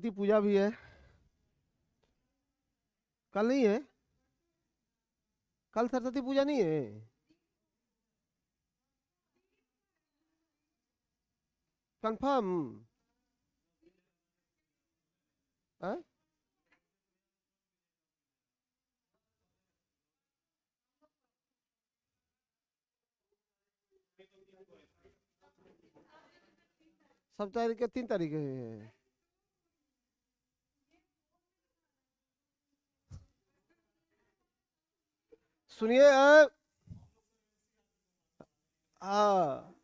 सरस्वती पूजा भी है। कल नहीं है? कल सरस्वती पूजा नहीं है? कंफर्म? हाँ? सब तारीख के 3 तारीख है। सुनिए हाँ,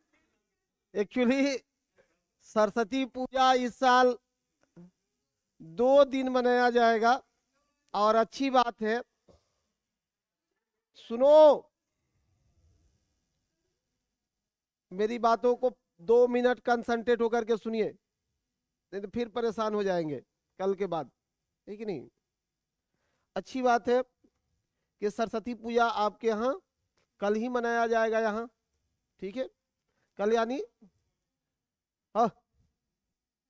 एक्चुअली सरस्वती पूजा इस साल 2 दिन मनाया जाएगा। और अच्छी बात है, सुनो मेरी बातों को, 2 मिनट कंसंट्रेट होकर के सुनिए, नहीं तो फिर परेशान हो जाएंगे कल के बाद, ठीक है नहीं? अच्छी बात है कि सरस्वती पूजा आपके यहाँ कल ही मनाया जाएगा यहाँ, ठीक है? कल यानी हाँ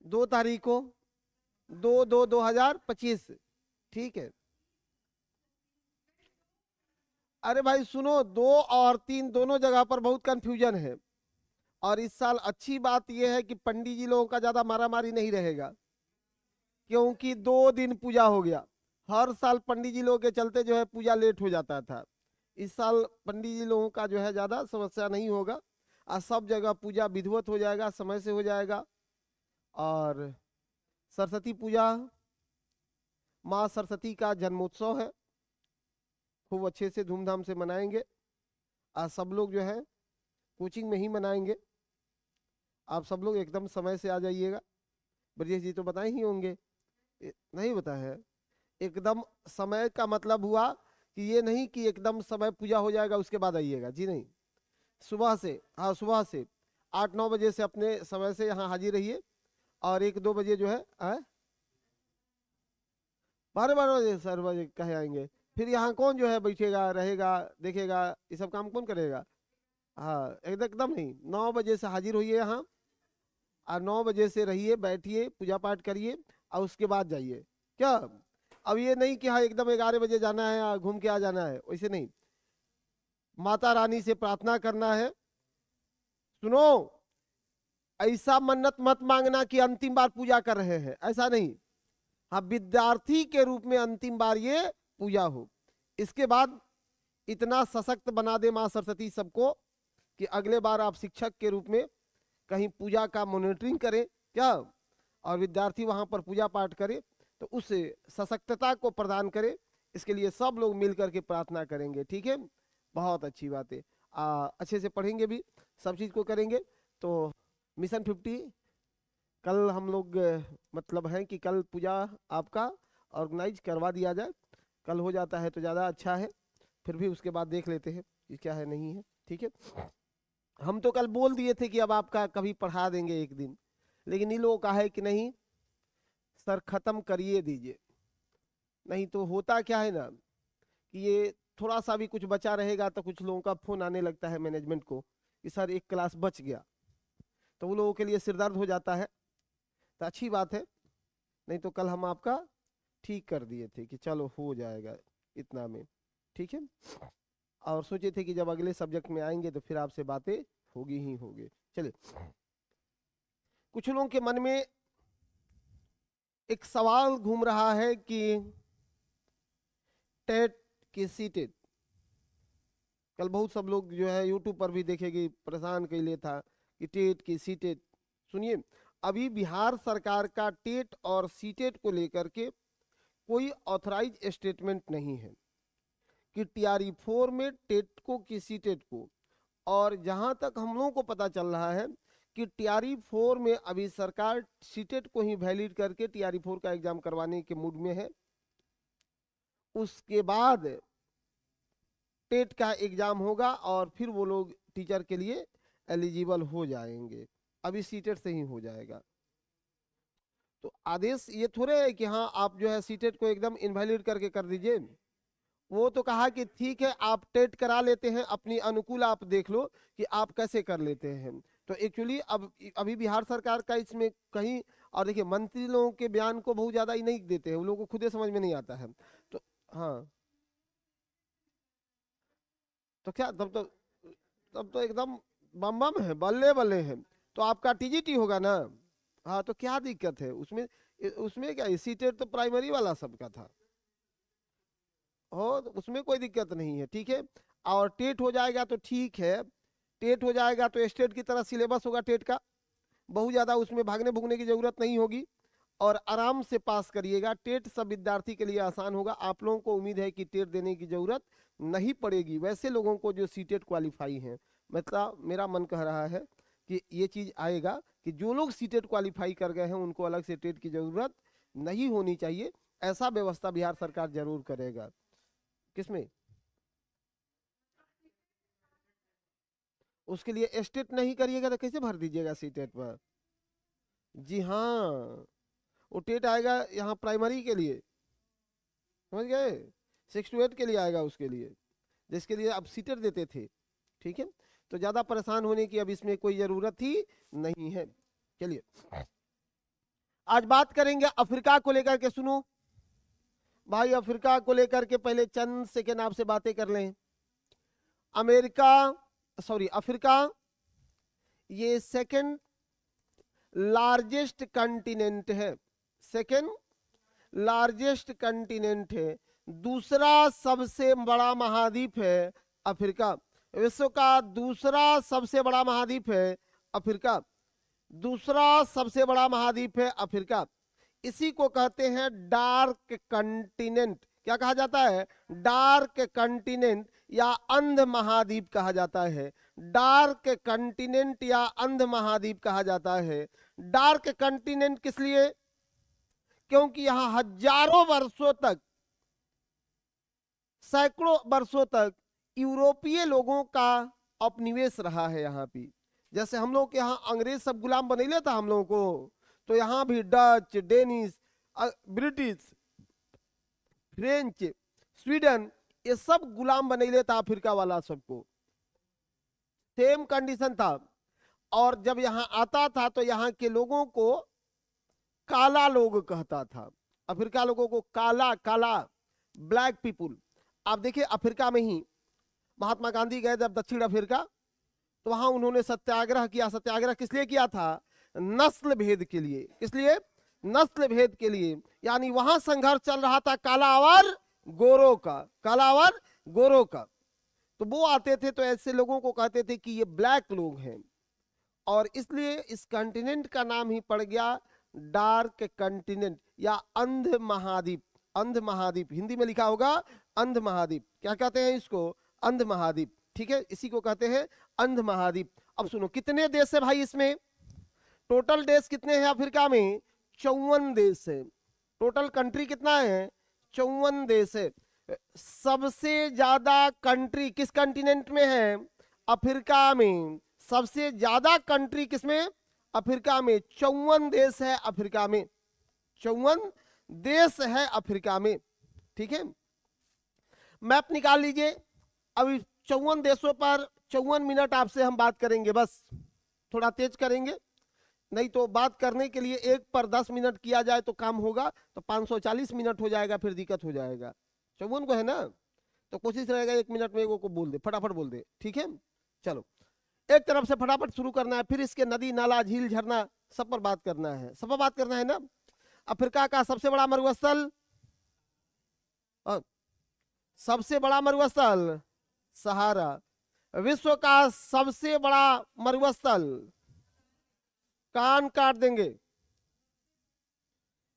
2 तारीख को, 2/2/2025, ठीक है? अरे भाई सुनो, 2 और 3 दोनों जगह पर बहुत कंफ्यूजन है। और इस साल अच्छी बात यह है कि पंडित जी लोगों का ज्यादा मारामारी नहीं रहेगा, क्योंकि 2 दिन पूजा हो गया। हर साल पंडित जी लोगों के चलते जो है पूजा लेट हो जाता था। इस साल पंडित जी लोगों का जो है ज्यादा समस्या नहीं होगा, और सब जगह पूजा विधिवत हो जाएगा, समय से हो जाएगा। और सरस्वती पूजा माँ सरस्वती का जन्मोत्सव है, खूब अच्छे से धूमधाम से मनाएंगे। और सब लोग जो है कोचिंग में ही मनाएंगे। आप सब लोग एकदम समय से आ जाइएगा। ब्रजेश जी तो बताए ही होंगे, नहीं बताया है? एकदम समय का मतलब हुआ कि ये नहीं कि एकदम समय पूजा हो जाएगा उसके बाद आइएगा, जी नहीं। सुबह से, हाँ सुबह से 8-9 बजे से अपने समय से यहाँ हाजिर रहिए। और 1-2 बजे जो है 12-12 बजे सर बजे कहे आएंगे। फिर यहाँ कौन जो है बैठेगा, रहेगा, देखेगा? ये सब काम कौन करेगा? हाँ एकदम एकदम नहीं, 9 बजे से हाजिर होइए यहाँ। और 9 बजे से रहिए, बैठिए, पूजा पाठ करिए, और उसके बाद जाइए। क्या अब ये नहीं कि हाँ एकदम 11 बजे जाना है, घूम के आ जाना है, वैसे नहीं। माता रानी से प्रार्थना करना है। सुनो, ऐसा मन्नत मत मांगना कि अंतिम बार पूजा कर रहे हैं, ऐसा नहीं। हाँ विद्यार्थी के रूप में अंतिम बार ये पूजा हो। इसके बाद इतना सशक्त बना दे माँ सरस्वती सबको कि अगले बार आप शिक्षक के रूप में कहीं पूजा का मॉनिटरिंग करें क्या, और विद्यार्थी वहां पर पूजा पाठ करे, तो उस सशक्तता को प्रदान करे। इसके लिए सब लोग मिल करके प्रार्थना करेंगे, ठीक है? बहुत अच्छी बात है। अच्छे से पढ़ेंगे भी, सब चीज़ को करेंगे। तो मिशन 50 कल हम लोग मतलब है कि कल पूजा आपका ऑर्गेनाइज करवा दिया जाए। कल हो जाता है तो ज़्यादा अच्छा है, फिर भी उसके बाद देख लेते हैं कि क्या है नहीं है, ठीक है? हम तो कल बोल दिए थे कि अब आपका कभी पढ़ा देंगे एक दिन, लेकिन इन लोगों का है कि नहीं सर खत्म करिए दीजिए। नहीं तो होता क्या है ना कि ये थोड़ा सा भी कुछ बचा रहेगा तो कुछ लोगों का फोन आने लगता है मैनेजमेंट को कि सर एक क्लास बच गया, तो वो लोगों के लिए सिरदर्द हो जाता है। तो अच्छी बात है, नहीं तो कल हम आपका ठीक कर दिए थे कि चलो हो जाएगा इतना में, ठीक है? और सोचे थे कि जब अगले सब्जेक्ट में आएंगे तो फिर आपसे बातें होगी ही होगी। चलिए, कुछ लोगों के मन में एक सवाल घूम रहा है कि टेट की सीटेट, कल बहुत सब लोग जो है यूट्यूब पर भी देखेगी परेशान के लिए था कि टेट की सीटेट। सुनिए, अभी बिहार सरकार का टेट और सीटेट को लेकर के कोई ऑथराइज स्टेटमेंट नहीं है कि TRE-4 में टेट को की सीटेट को। और जहां तक हम लोगों को पता चल रहा है कि TRE-4 में अभी सरकार सीटेट को ही वैलिड करके TRE-4 का एग्जाम करवाने के मूड में है। उसके बाद टेट का एग्जाम होगा और फिर वो लोग टीचर के लिए एलिजिबल हो जाएंगे। अभी सीटेट से ही हो जाएगा। तो आदेश ये थोड़े है कि हाँ आप जो है सीटेट को एकदम इनवैलिड करके कर दीजिए। वो तो कहा कि ठीक है आप टेट करा लेते हैं, अपनी अनुकूल आप देख लो कि आप कैसे कर लेते हैं। तो एक्चुअली अब अभी बिहार सरकार का इसमें कहीं और देखिए मंत्री लोगों के बयान को बहुत ज्यादा ही नहीं देते हैं, उन लोगों को खुद ही समझ में नहीं आता है। तो हाँ, तो क्या तब तो एकदम बम बम है, बल्ले बल्ले है। तो आपका टीजीटी होगा ना। हाँ, तो क्या दिक्कत है उसमें? उसमें क्या, सीटेट तो प्राइमरी वाला सबका था, हो तो उसमें कोई दिक्कत नहीं है, ठीक है। और टेट हो जाएगा तो ठीक है, टेट हो जाएगा तो स्टेट की तरह सिलेबस होगा टेट का, बहुत ज़्यादा उसमें भागने भूगने की ज़रूरत नहीं होगी और आराम से पास करिएगा। टेट सब विद्यार्थी के लिए आसान होगा। आप लोगों को उम्मीद है कि टेट देने की ज़रूरत नहीं पड़ेगी वैसे लोगों को जो सीटेट क्वालिफाई हैं। मतलब मेरा मन कह रहा है कि ये चीज़ आएगा कि जो लोग सीटेट क्वालिफाई कर गए हैं उनको अलग से टेट की ज़रूरत नहीं होनी चाहिए। ऐसा व्यवस्था बिहार सरकार जरूर करेगा। किसमें? उसके लिए स्टेट नहीं करिएगा तो कैसे भर दीजिएगा सीटेट पर? जी हाँ, वो टेट आएगा यहाँ प्राइमरी के लिए, समझ गए, 6 to 8 के लिए आएगा उसके लिए, जिसके लिए अब सीटेट देते थे, ठीक है। तो ज़्यादा परेशान होने की अब इसमें कोई ज़रूरत ही नहीं है। चलिए आज बात करेंगे अफ्रीका को लेकर के। सुनो भाई, अफ्रीका को लेकर के पहले चंद सेकेंड आपसे बातें कर लें। अफ्रीका ये सेकंड लार्जेस्ट कंटिनेंट है, सेकंड लार्जेस्ट कंटिनेंट है, दूसरा सबसे बड़ा महाद्वीप है अफ्रीका। विश्व का दूसरा सबसे बड़ा महाद्वीप है अफ्रीका, दूसरा सबसे बड़ा महाद्वीप है अफ्रीका। इसी को कहते हैं डार्क कंटिनेंट। क्या कहा जाता है? डार्क कंटिनेंट या अंध महाद्वीप कहा जाता है। डार्क कंटिनेंट या अंध महाद्वीप कहा जाता है। डार्क कंटिनेंट किस लिए? क्योंकि यहां हजारों वर्षों तक, सैकड़ों वर्षों तक यूरोपीय लोगों का उपनिवेश रहा है यहाँ पे। जैसे हम लोग के यहाँ अंग्रेज सब गुलाम बने लेता हम लोगों को, तो यहाँ भी Dutch, Danish, British, French, Sweden, ये सब गुलाम बने लेता अफ्रीका वाला सबको। सेम कंडीशन था। और जब यहाँ आता था तो यहाँ के लोगों को काला लोग कहता था, अफ्रीका लोगों को काला, काला, ब्लैक पीपुल। आप देखिए अफ्रीका में ही महात्मा गांधी गए जब दक्षिण अफ्रीका, तो वहां उन्होंने सत्याग्रह किया। सत्याग्रह किस लिए किया था? नस्ल भेद के लिए। किस लिए? नस्ल भेद के लिए। यानी वहां संघर्ष चल रहा था काला और गोरों का, काला और गोरों का। तो वो आते थे तो ऐसे लोगों को कहते थे कि ये ब्लैक लोग हैं, और इसलिए इस कंटिनेंट का नाम ही पड़ गया डार्क कंटिनेंट या अंध महाद्वीप। अंध महाद्वीप हिंदी में लिखा होगा अंध महाद्वीप। क्या कहते हैं इसको? अंध महाद्वीप, ठीक है, इसी को कहते हैं अंध महाद्वीप। अब सुनो, कितने देश है भाई इसमें? टोटल देश कितने हैं अफ्रीका में? 54 देश है। टोटल कंट्री कितना है? 54 देश है। सबसे ज्यादा कंट्री किस कंटिनेंट में है? अफ्रीका में। सबसे ज्यादा कंट्री किसमें? अफ्रीका में। 54 देश है अफ्रीका में, 54 देश है अफ्रीका में, ठीक है। मैप निकाल लीजिए। अभी 54 देशों पर 54 मिनट आपसे हम बात करेंगे, बस थोड़ा तेज करेंगे, नहीं तो बात करने के लिए एक पर 10 मिनट किया जाए तो काम होगा, तो 540 मिनट हो जाएगा, फिर दिक्कत हो जाएगा। 54 को है ना, तो कोशिश रहेगा 1 मिनट में को बोल दे, फटाफट बोल दे, ठीक है। चलो एक तरफ से फटाफट शुरू करना है, फिर इसके नदी नाला झील झरना सब पर बात करना है, सब पर बात करना है ना। अफ्रीका का सबसे बड़ा मरुस्थल, सबसे बड़ा मरुस्थल सहारा। विश्व का सबसे बड़ा मरुस्थल, कान काट देंगे,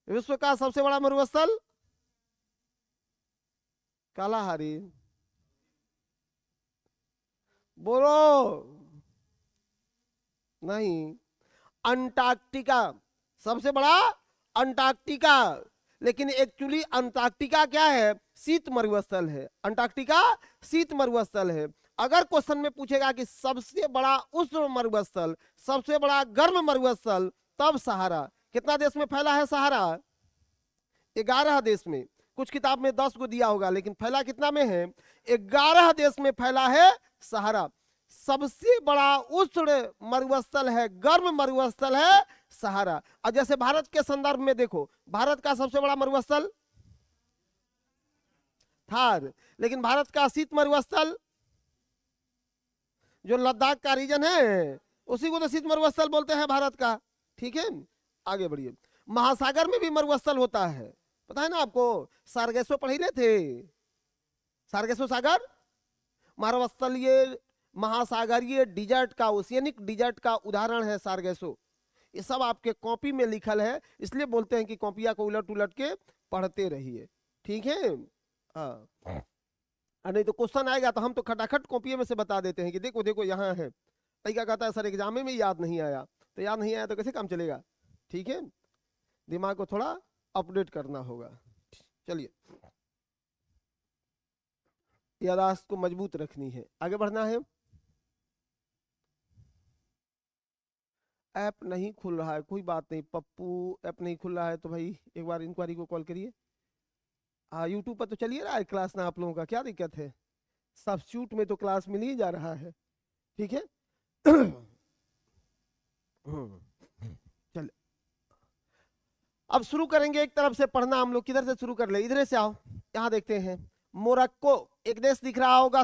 विश्व का सबसे बड़ा मरुस्थल कालाहारी। बोलो नहीं, अंटार्कटिका सबसे बड़ा, अंटार्कटिका। लेकिन एक्चुअली अंटार्कटिका क्या है? शीत मरुस्थल है। अंटार्कटिका शीत मरुस्थल है। अगर क्वेश्चन में पूछेगा कि सबसे बड़ा उष्ण मरुस्थल, सबसे बड़ा गर्म मरुस्थल, तब सहारा। कितना देश में फैला है सहारा? 11 देश में। कुछ किताब में 10 को दिया होगा, लेकिन फैला कितना में है? 11 देश में फैला है सहारा। सबसे बड़ा उष्ण मरुस्थल है, गर्म मरुस्थल है सहारा। और जैसे भारत के संदर्भ में देखो, भारत का सबसे बड़ा मरुस्थल थार, लेकिन भारत का शीत मरुस्थल जो लद्दाख का रीजन है, उसी को तो शीत मरुस्थल बोलते हैं भारत का। ठीक है, आगे बढ़िए। महासागर में भी मरुस्थल होता है, पता है ना आपको? सार्गेसो पढ़ ही रहे थे, सार्गेसो सागर मरुस्थलीय महासागरीय डिजर्ट का, ओशियनिक डिजर्ट का उदाहरण है सार्गेसो। ये सब आपके कॉपी में लिखल है, इसलिए बोलते हैं कि कॉपिया को उलट उलट के पढ़ते रहिए। ठीक है, हाँ। नहीं तो क्वेश्चन आएगा तो हम तो खटाखट कॉपी में से बता देते हैं कि देखो देखो यहाँ है। क्या कहता है सर एग्जाम में याद नहीं आया, तो याद नहीं आया तो कैसे काम चलेगा? ठीक है, दिमाग को थोड़ा अपडेट करना होगा। चलिए, याददाश्त को मजबूत रखनी है, आगे बढ़ना है। ऐप नहीं खुल रहा है, कोई बात नहीं पप्पू, ऐप नहीं खुल रहा है तो भाई एक बार इंक्वायरी को कॉल करिए। हाँ, यूट्यूब पर तो चलिए रहा है क्लास ना, आप लोगों का क्या दिक्कत है? सब्स्टिट्यूट में तो क्लास मिल ही जा रहा है। ठीक है। चल, अब शुरू करेंगे एक तरफ से पढ़ना हम लोग। किधर से शुरू कर ले? इधर से आओ, यहाँ देखते हैं। मोरक्को एक देश दिख रहा होगा,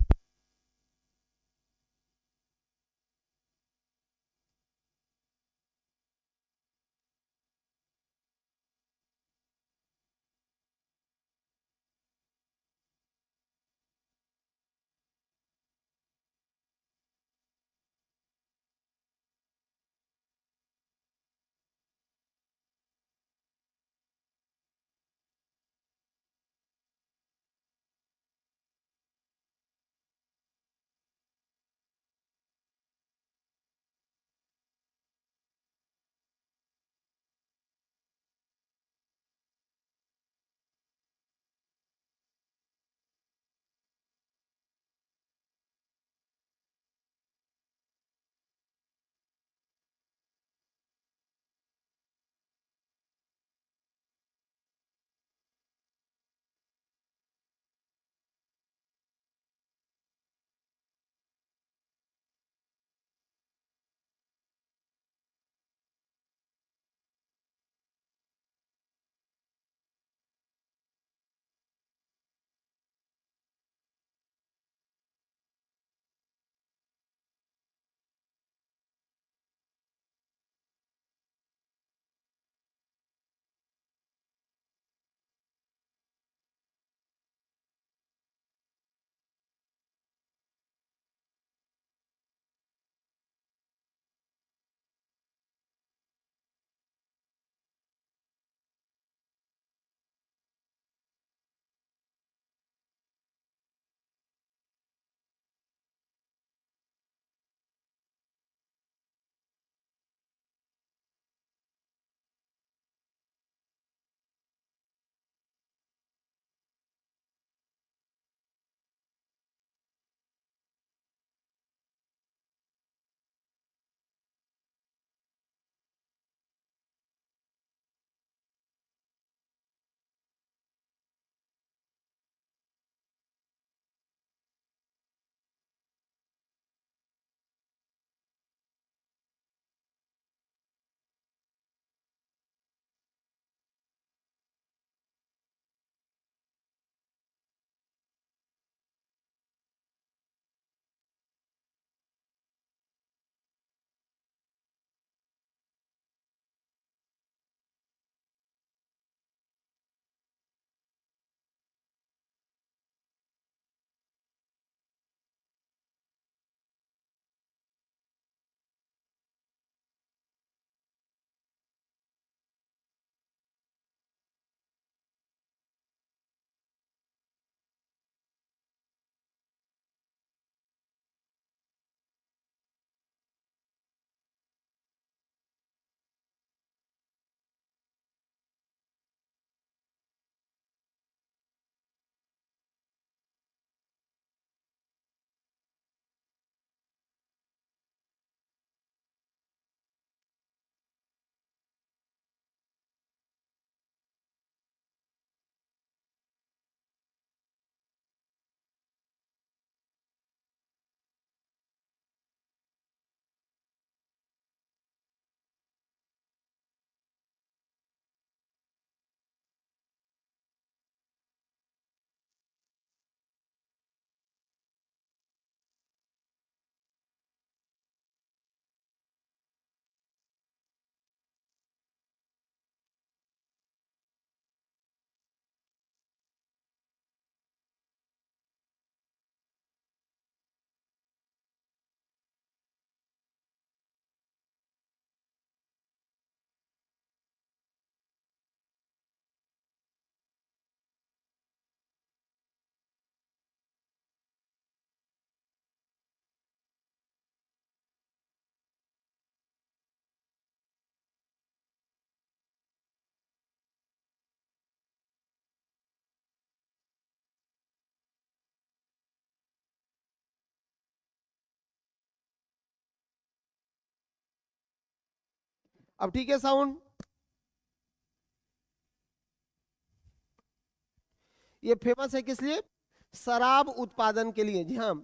अब ठीक है साउंड? ये फेमस है किस लिए? शराब उत्पादन के लिए। जी हाँ।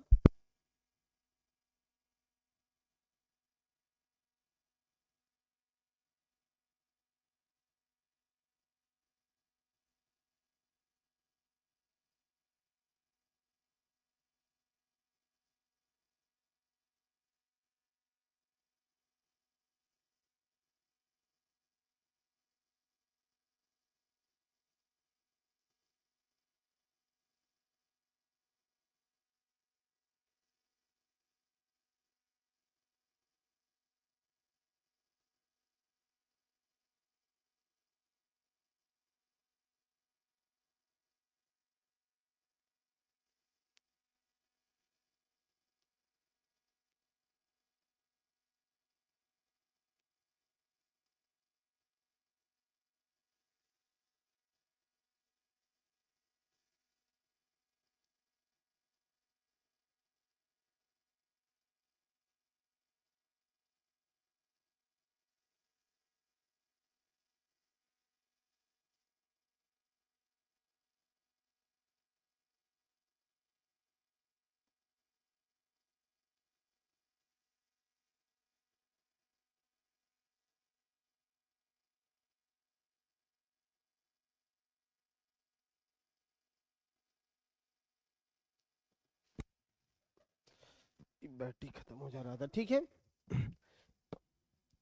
बैटरी खत्म हो जा रहा था। ठीक है।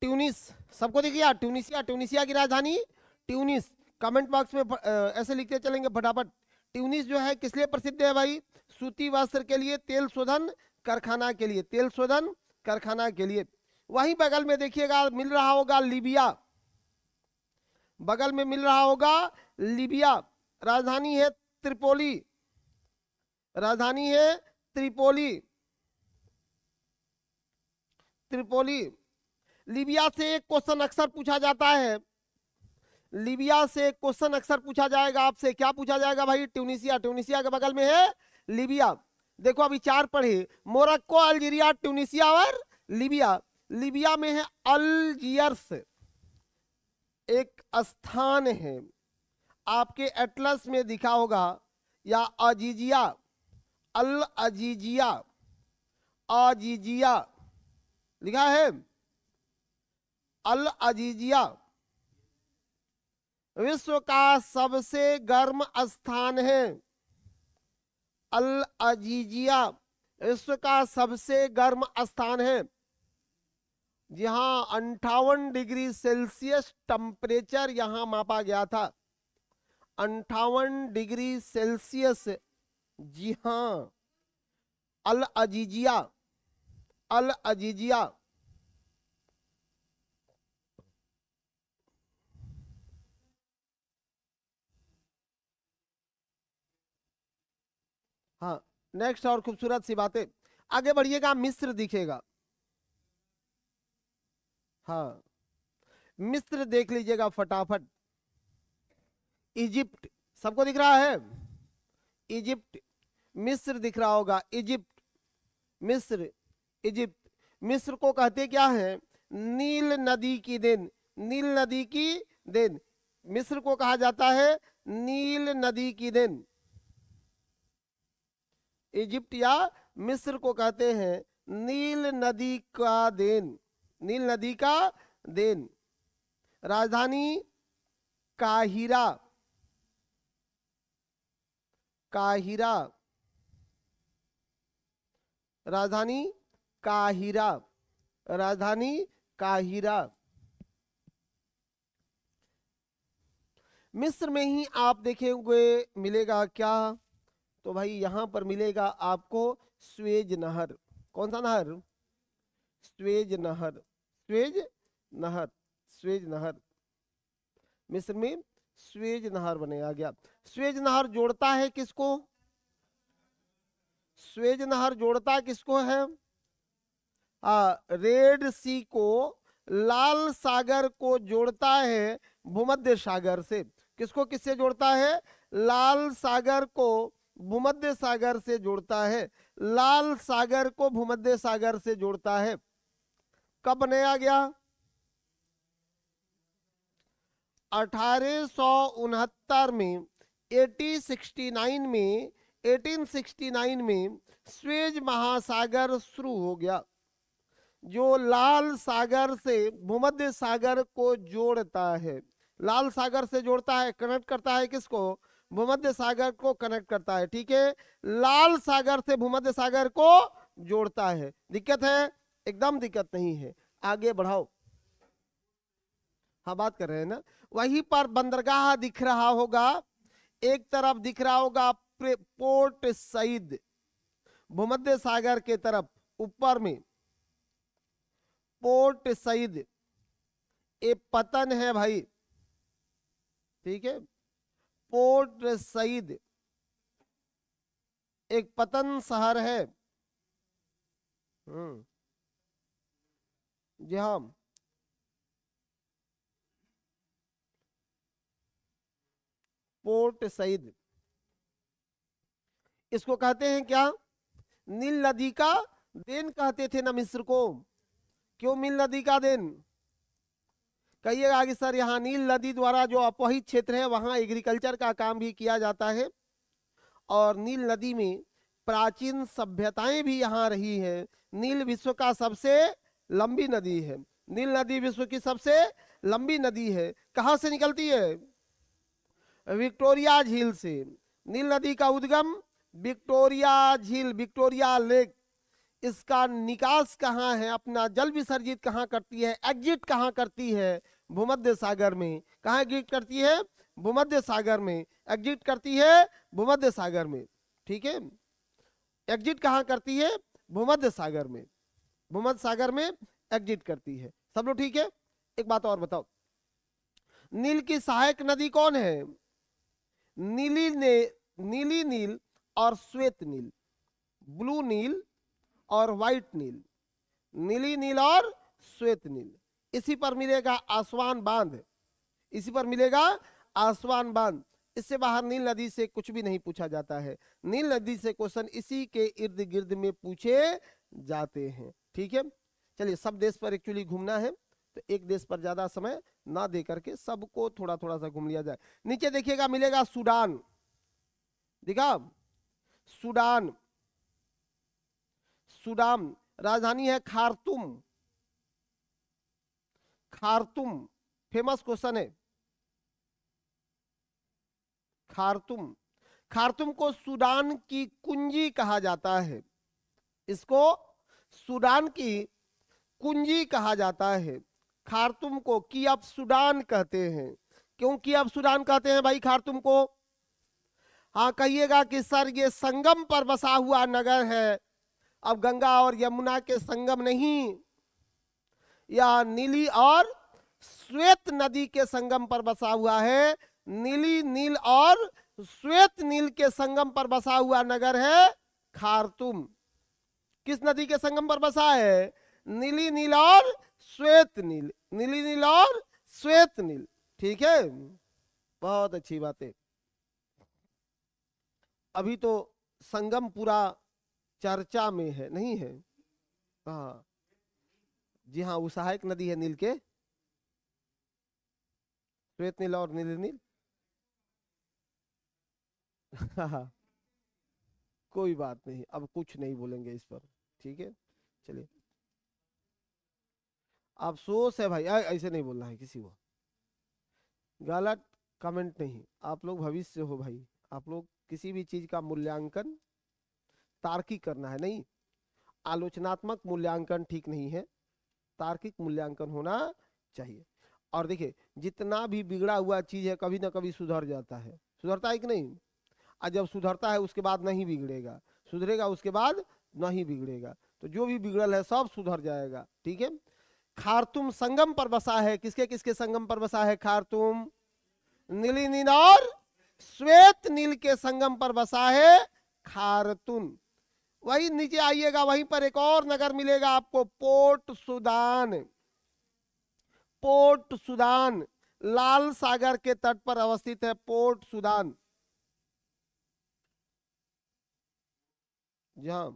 ट्यूनिस, सबको दिख गया? ट्यूनिसिया, ट्यूनिसिया की राजधानी ट्यूनिस। कमेंट बॉक्स में ऐसे लिखते चलेंगे फटाफट। ट्यूनिस जो है किस लिए प्रसिद्ध है भाई? सूती वस्त्र के लिए, तेल शोधन कारखाना के लिए, तेल शोधन कारखाना के लिए। वहीं बगल में देखिएगा मिल रहा होगा लीबिया, बगल में मिल रहा होगा लीबिया। राजधानी है त्रिपोली, राजधानी है त्रिपोली, त्रिपोली। लीबिया से एक क्वेश्चन अक्सर पूछा जाता है, लीबिया से एक क्वेश्चन अक्सर पूछा जाएगा आपसे। क्या पूछा जाएगा भाई? ट्यूनिसिया, ट्यूनिसिया के बगल में है लीबिया। देखो अभी चार पढ़े, मोरक्को, अल्जीरिया, ट्यूनिसिया और लीबिया। लीबिया में है अल्जियर्स, एक स्थान है, आपके एटलस में दिखा होगा, या अजीजिया, अल अजीजिया, अजीजिया लिखा है, अल अजीजिया। विश्व का सबसे गर्म स्थान है अल अजीजिया, विश्व का सबसे गर्म स्थान है, जहां 58 डिग्री सेल्सियस टेम्परेचर यहां मापा गया था। 58 डिग्री सेल्सियस, जी हां, अल अजीजिया, अल अजीजिया। हाँ, नेक्स्ट और खूबसूरत सी बातें, आगे बढ़िएगा, मिस्र दिखेगा। हाँ, मिस्र देख लीजिएगा फटाफट। इजिप्ट सबको दिख रहा है? इजिप्ट, मिस्र दिख रहा होगा, इजिप्ट, मिस्र, इजिप्ट। मिस्र को कहते क्या है? नील नदी की देन, नील नदी की देन। मिस्र को कहा जाता है नील नदी की देन। इजिप्ट या मिस्र को कहते हैं नील नदी का देन, नील नदी का देन। राजधानी काहिरा, काहिरा, राजधानी काहिरा, राजधानी काहिरा। मिस्र में ही आप देखेंगे मिलेगा क्या? तो भाई यहां पर मिलेगा आपको स्वेज नहर। कौन सा नहर? स्वेज नहर, स्वेज नहर, स्वेज नहर। मिस्र में स्वेज नहर बनाया गया। स्वेज नहर जोड़ता है किसको? स्वेज नहर जोड़ता किसको है? रेड सी को लाल सागर को जोड़ता है भूमध्य सागर से। किसको किससे जोड़ता है? लाल सागर को भूमध्य सागर से जोड़ता है, लाल सागर को भूमध्य सागर से जोड़ता है। कब बनाया गया? 1869 में 1869 में स्वेज महासागर शुरू हो गया, जो लाल सागर से भूमध्य सागर को जोड़ता है। लाल सागर से जोड़ता है, कनेक्ट करता है किसको? भूमध्य सागर को कनेक्ट करता है। ठीक है, लाल सागर से भूमध्य सागर को जोड़ता है। दिक्कत है? एकदम दिक्कत नहीं है, आगे बढ़ाओ। हाँ, बात कर रहे हैं ना। वहीं पर बंदरगाह दिख रहा होगा, एक तरफ दिख रहा होगा पोर्ट सईद, भूमध्य सागर के तरफ ऊपर में पोर्ट सईद। ये पतन है भाई, ठीक है, पोर्ट सईद एक पतन शहर है। जी हाँ, पोर्ट सईद इसको कहते हैं क्या? नील नदी का देन कहते थे ना मिस्र को। क्यों नील नदी का देन? कहिएगा आगे सर, यहाँ नील नदी द्वारा जो अपवहित क्षेत्र है वहां एग्रीकल्चर का काम भी किया जाता है, और नील नदी में प्राचीन सभ्यताएं भी यहाँ रही है। नील विश्व का सबसे लंबी नदी है। नील नदी विश्व की सबसे लंबी नदी है। कहाँ से निकलती है? विक्टोरिया झील से। नील नदी का उद्गम विक्टोरिया झील, विक्टोरिया लेक। इसका निकास कहाँ है? अपना जल विसर्जित कहाँ करती है? एग्जिट कहाँ करती है? भूमध्य सागर में। कहाँ एग्जिट करती है? भूमध्य सागर में। एग्जिट करती है भूमध्य सागर में। ठीक है, एग्जिट कहाँ करती है? भूमध्य सागर में। भूमध्य सागर में एग्जिट करती है। सब लोग ठीक है? एक बात और बताओ, नील की सहायक नदी कौन है? नीली नील और श्वेत नील, ब्लू नील और व्हाइट नील। नीली नील और श्वेत नील। इसी पर मिलेगा आसवान बांध, इसी पर मिलेगा आसवान बांध। इससे बाहर नील नदी से कुछ भी नहीं पूछा जाता है। नील नदी से क्वेश्चन इसी के इर्द गिर्द में पूछे जाते हैं। ठीक है, चलिए, सब देश पर एक्चुअली घूमना है, तो एक देश पर ज्यादा समय ना दे करके सबको थोड़ा थोड़ा सा घूम लिया जाए। नीचे देखिएगा मिलेगा सूडान, दिखा? सूडान, सूडान राजधानी है खार्तुम। खार्तुम फेमस क्वेश्चन है। खार्तुम, खार्तुम को सूडान की कुंजी कहा जाता है। इसको सूडान की कुंजी कहा जाता है। खार्तुम को की अब सूडान कहते हैं। क्यों की अब सूडान कहते हैं भाई खार्तुम को? हाँ, कहिएगा कि सर ये संगम पर बसा हुआ नगर है। अब गंगा और यमुना के संगम नहीं, या नीली और श्वेत नदी के संगम पर बसा हुआ है। नीली नील और श्वेत नील के संगम पर बसा हुआ नगर है खार्तुम। किस नदी के संगम पर बसा है? नीली नील और श्वेत नील। नीली नील और श्वेत नील। ठीक है, बहुत अच्छी बात है। अभी तो संगम पूरा चर्चा में है, नहीं है? हाँ जी हाँ, वो सहायक नदी है नील के, श्वेत नील और नीली नील। हाँ, कोई बात नहीं, अब कुछ नहीं बोलेंगे इस पर। ठीक है, चलिए। अफसोस है भाई, ऐसे नहीं बोलना है किसी को, गलत कमेंट नहीं। आप लोग भविष्य हो भाई, आप लोग किसी भी चीज का मूल्यांकन तार्किक करना है, नहीं आलोचनात्मक मूल्यांकन ठीक नहीं है, तार्किक मूल्यांकन होना चाहिए। और देखिए, जितना भी बिगड़ा हुआ चीज है कभी ना कभी सुधर जाता है। सुधरता है कि नहीं? और जब सुधरता है उसके बाद नहीं बिगड़ेगा, सुधरेगा उसके बाद नहीं बिगड़ेगा। तो जो भी बिगड़ल है सब सुधर जाएगा। ठीक है, खार्तुम संगम पर बसा है। किसके किसके संगम पर बसा है खार्तुम? नीली नील और श्वेत नील के संगम पर बसा है खार्तुम। वही नीचे आइएगा, वहीं पर एक और नगर मिलेगा आपको, पोर्ट सुदान। पोर्ट सुदान लाल सागर के तट पर अवस्थित है, पोर्ट सुदान। जहां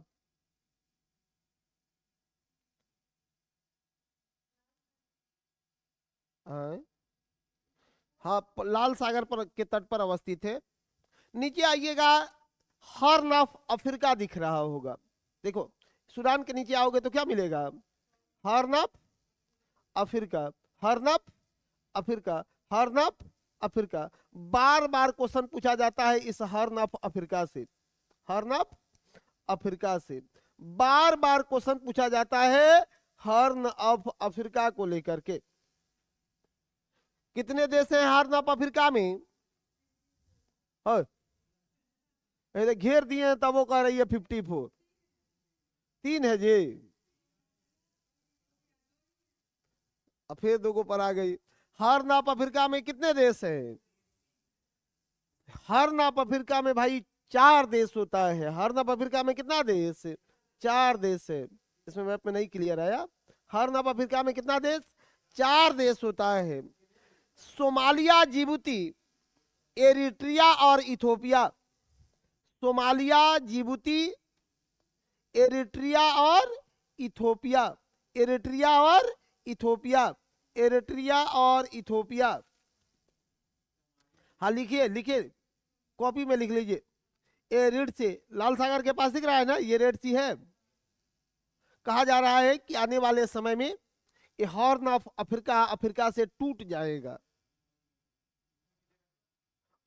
हाँ, लाल सागर पर के तट पर अवस्थित है। नीचे आइएगा, हॉर्न ऑफ अफ्रीका दिख रहा होगा। देखो, सूडान के नीचे आओगे तो क्या मिलेगा? Horn of Africa, horn of Africa, horn of Africa. Bar bar question पूछा जाता है इस हॉर्न ऑफ अफ्रीका से, हॉर्न ऑफ अफ्रीका से बार बार क्वेश्चन पूछा जाता है हॉर्न ऑफ अफ्रीका को लेकर के। कितने देश हैं हॉर्न ऑफ अफ्रीका में? घेर दिए हैं तब वो कह रही है 54। 3 है जी। अब फिर 2 को पर आ गई। हॉर्न ऑफ अफ्रीका में कितने देश हैं? हॉर्न ऑफ अफ्रीका में भाई 4 देश होता है। हॉर्न ऑफ अफ्रीका में कितना देश? 4 देश है। इसमें मैप में नहीं क्लियर आया। हॉर्न ऑफ अफ्रीका में कितना देश? 4 देश होता है। सोमालिया, जिबूती, एरिट्रिया और इथोपिया। सोमालिया, जिबूती, एरिट्रिया और इथोपिया। एरिट्रिया और इथोपिया, एरिट्रिया और इथोपिया। हाँ लिखिए, लिखिए, कॉपी में लिख लीजिए। ये रेड सी लाल सागर के पास दिख रहा है ना, ये रेड सी है। कहा जा रहा है कि आने वाले समय में ये हॉर्न ऑफ अफ्रीका अफ्रीका से टूट जाएगा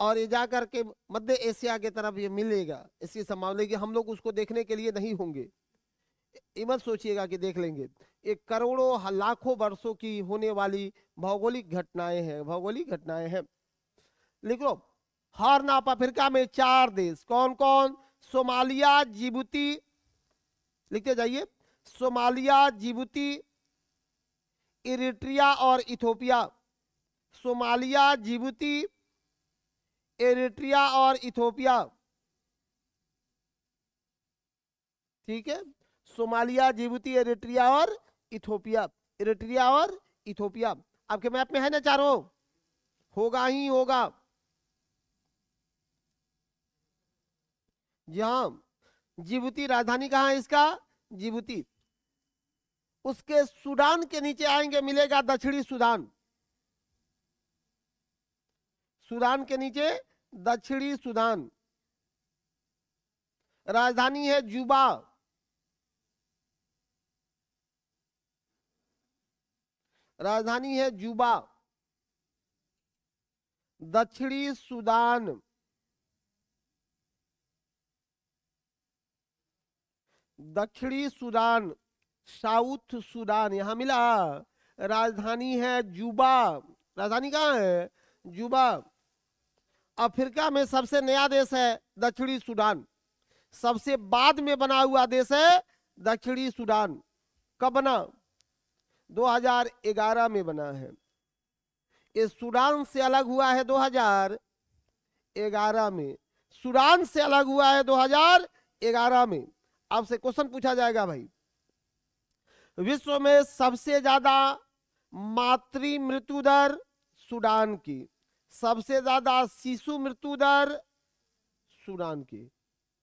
और ये जाकर के मध्य एशिया के तरफ ये मिलेगा। इसकी संभावना कि हम लोग उसको देखने के लिए नहीं होंगे। ये मत सोचिएगा कि देख लेंगे। ये करोड़ों लाखों वर्षों की होने वाली भौगोलिक घटनाएं हैं, भौगोलिक घटनाएं हैं। लिख लो, हॉर्न ऑफ अफ्रीका में 4 देश। कौन कौन? सोमालिया, जिबूती, लिखते जाइए, सोमालिया, जिबूती, इरिट्रिया और इथोपिया। सोमालिया, जिबूती, एरिट्रिया और इथोपिया। ठीक है, सोमालिया, जिबूती, एरिट्रिया और इथोपिया। एरिट्रिया और इथोपिया आपके मैप में है ना? चारों होगा ही होगा। जी हाँ, जिबूती राजधानी कहाँ है इसका? जिबूती। उसके सूडान के नीचे आएंगे, मिलेगा दक्षिणी सूडान। सूडान के नीचे दक्षिणी सूडान। राजधानी है जुबा। राजधानी है जुबा। दक्षिणी सूडान, दक्षिणी सूडान, साउथ सूडान यहां मिला। राजधानी है जुबा। राजधानी कहाँ है? जुबा। अफ्रीका में सबसे नया देश है दक्षिणी सूडान। सबसे बाद में बना हुआ देश है दक्षिणी सूडान। कब बना? 2011 में बना है। ये सूडान से अलग हुआ है 2011 में। सूडान से अलग हुआ है 2011 में। आपसे क्वेश्चन पूछा जाएगा भाई, विश्व में सबसे ज्यादा मातृ मृत्यु दर सूडान की, सबसे ज्यादा शिशु मृत्यु दर सूडान की।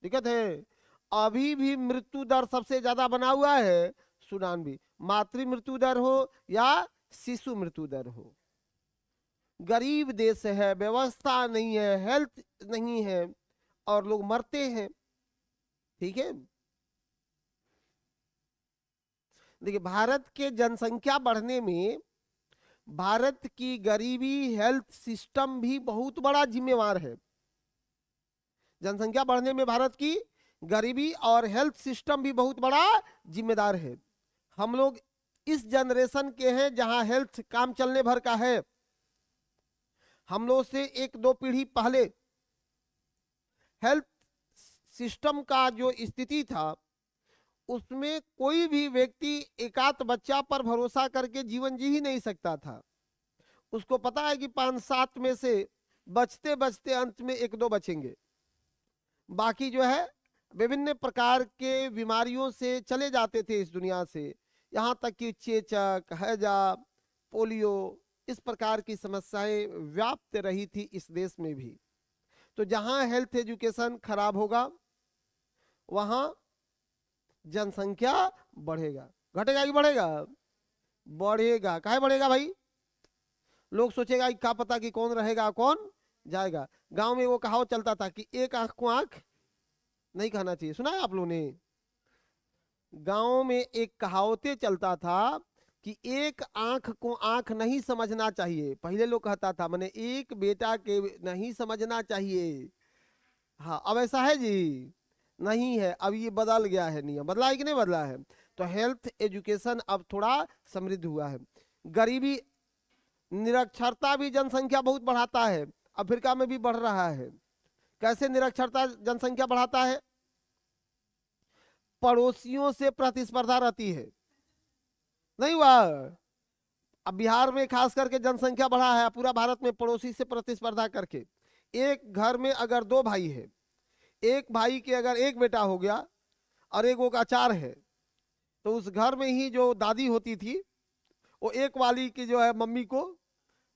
दिक्कत है, अभी भी मृत्यु दर सबसे ज्यादा बना हुआ है सूडान भी। मातृ मृत्यु दर हो या शिशु मृत्यु दर हो। गरीब देश है, व्यवस्था नहीं है, हेल्थ नहीं है और लोग मरते हैं। ठीक है, देखिए भारत के जनसंख्या बढ़ने में भारत की गरीबी हेल्थ सिस्टम भी बहुत बड़ा जिम्मेवार है। जनसंख्या बढ़ने में भारत की गरीबी और हेल्थ सिस्टम भी बहुत बड़ा जिम्मेदार है। हम लोग इस जनरेशन के हैं जहां हेल्थ काम चलने भर का है। हम लोग से 1-2 पीढ़ी पहले हेल्थ सिस्टम का जो स्थिति था उसमें कोई भी व्यक्ति एकाध बच्चा पर भरोसा करके जीवन जी ही नहीं सकता था। उसको पता है कि 5-7 में से बचते बचते अंत में 1-2 बचेंगे, बाकी जो है विभिन्न प्रकार के बीमारियों से चले जाते थे इस दुनिया से। यहाँ तक कि चेचक, हैजा, पोलियो, इस प्रकार की समस्याएं व्याप्त रही थी इस देश में भी। तो जहाँ हेल्थ एजुकेशन खराब होगा वहाँ जनसंख्या बढ़ेगा। घटेगा कि बढ़ेगा? बढ़ेगा। काहे बढ़ेगा भाई? लोग सोचेगा कि क्या पता कि कौन रहेगा कौन जाएगा। गांव में वो कहावत चलता था कि एक आंख को आंख नहीं कहना चाहिए, सुना है आप लोगों ने? गांव में एक कहावते चलता था कि एक आंख को आंख नहीं समझना चाहिए। पहले लोग कहता था मैंने एक बेटा के नहीं समझना चाहिए। हाँ, अब ऐसा है जी? नहीं है, अब ये बदल गया है, नियम बदला है कि नहीं बदला है? तो हेल्थ एजुकेशन अब थोड़ा समृद्ध हुआ है। गरीबी निरक्षरता भी जनसंख्या बहुत बढ़ाता है, अफ्रीका में भी बढ़ रहा है। कैसे निरक्षरता जनसंख्या बढ़ाता है? पड़ोसियों से प्रतिस्पर्धा रहती है, नहीं हुआ? अब बिहार में खास करके जनसंख्या बढ़ा है, पूरा भारत में पड़ोसी से प्रतिस्पर्धा करके। एक घर में अगर दो भाई है, एक भाई के अगर एक बेटा हो गया और एक वो का चार है, तो उस घर में ही जो दादी होती थी वो एक वाली की जो है मम्मी को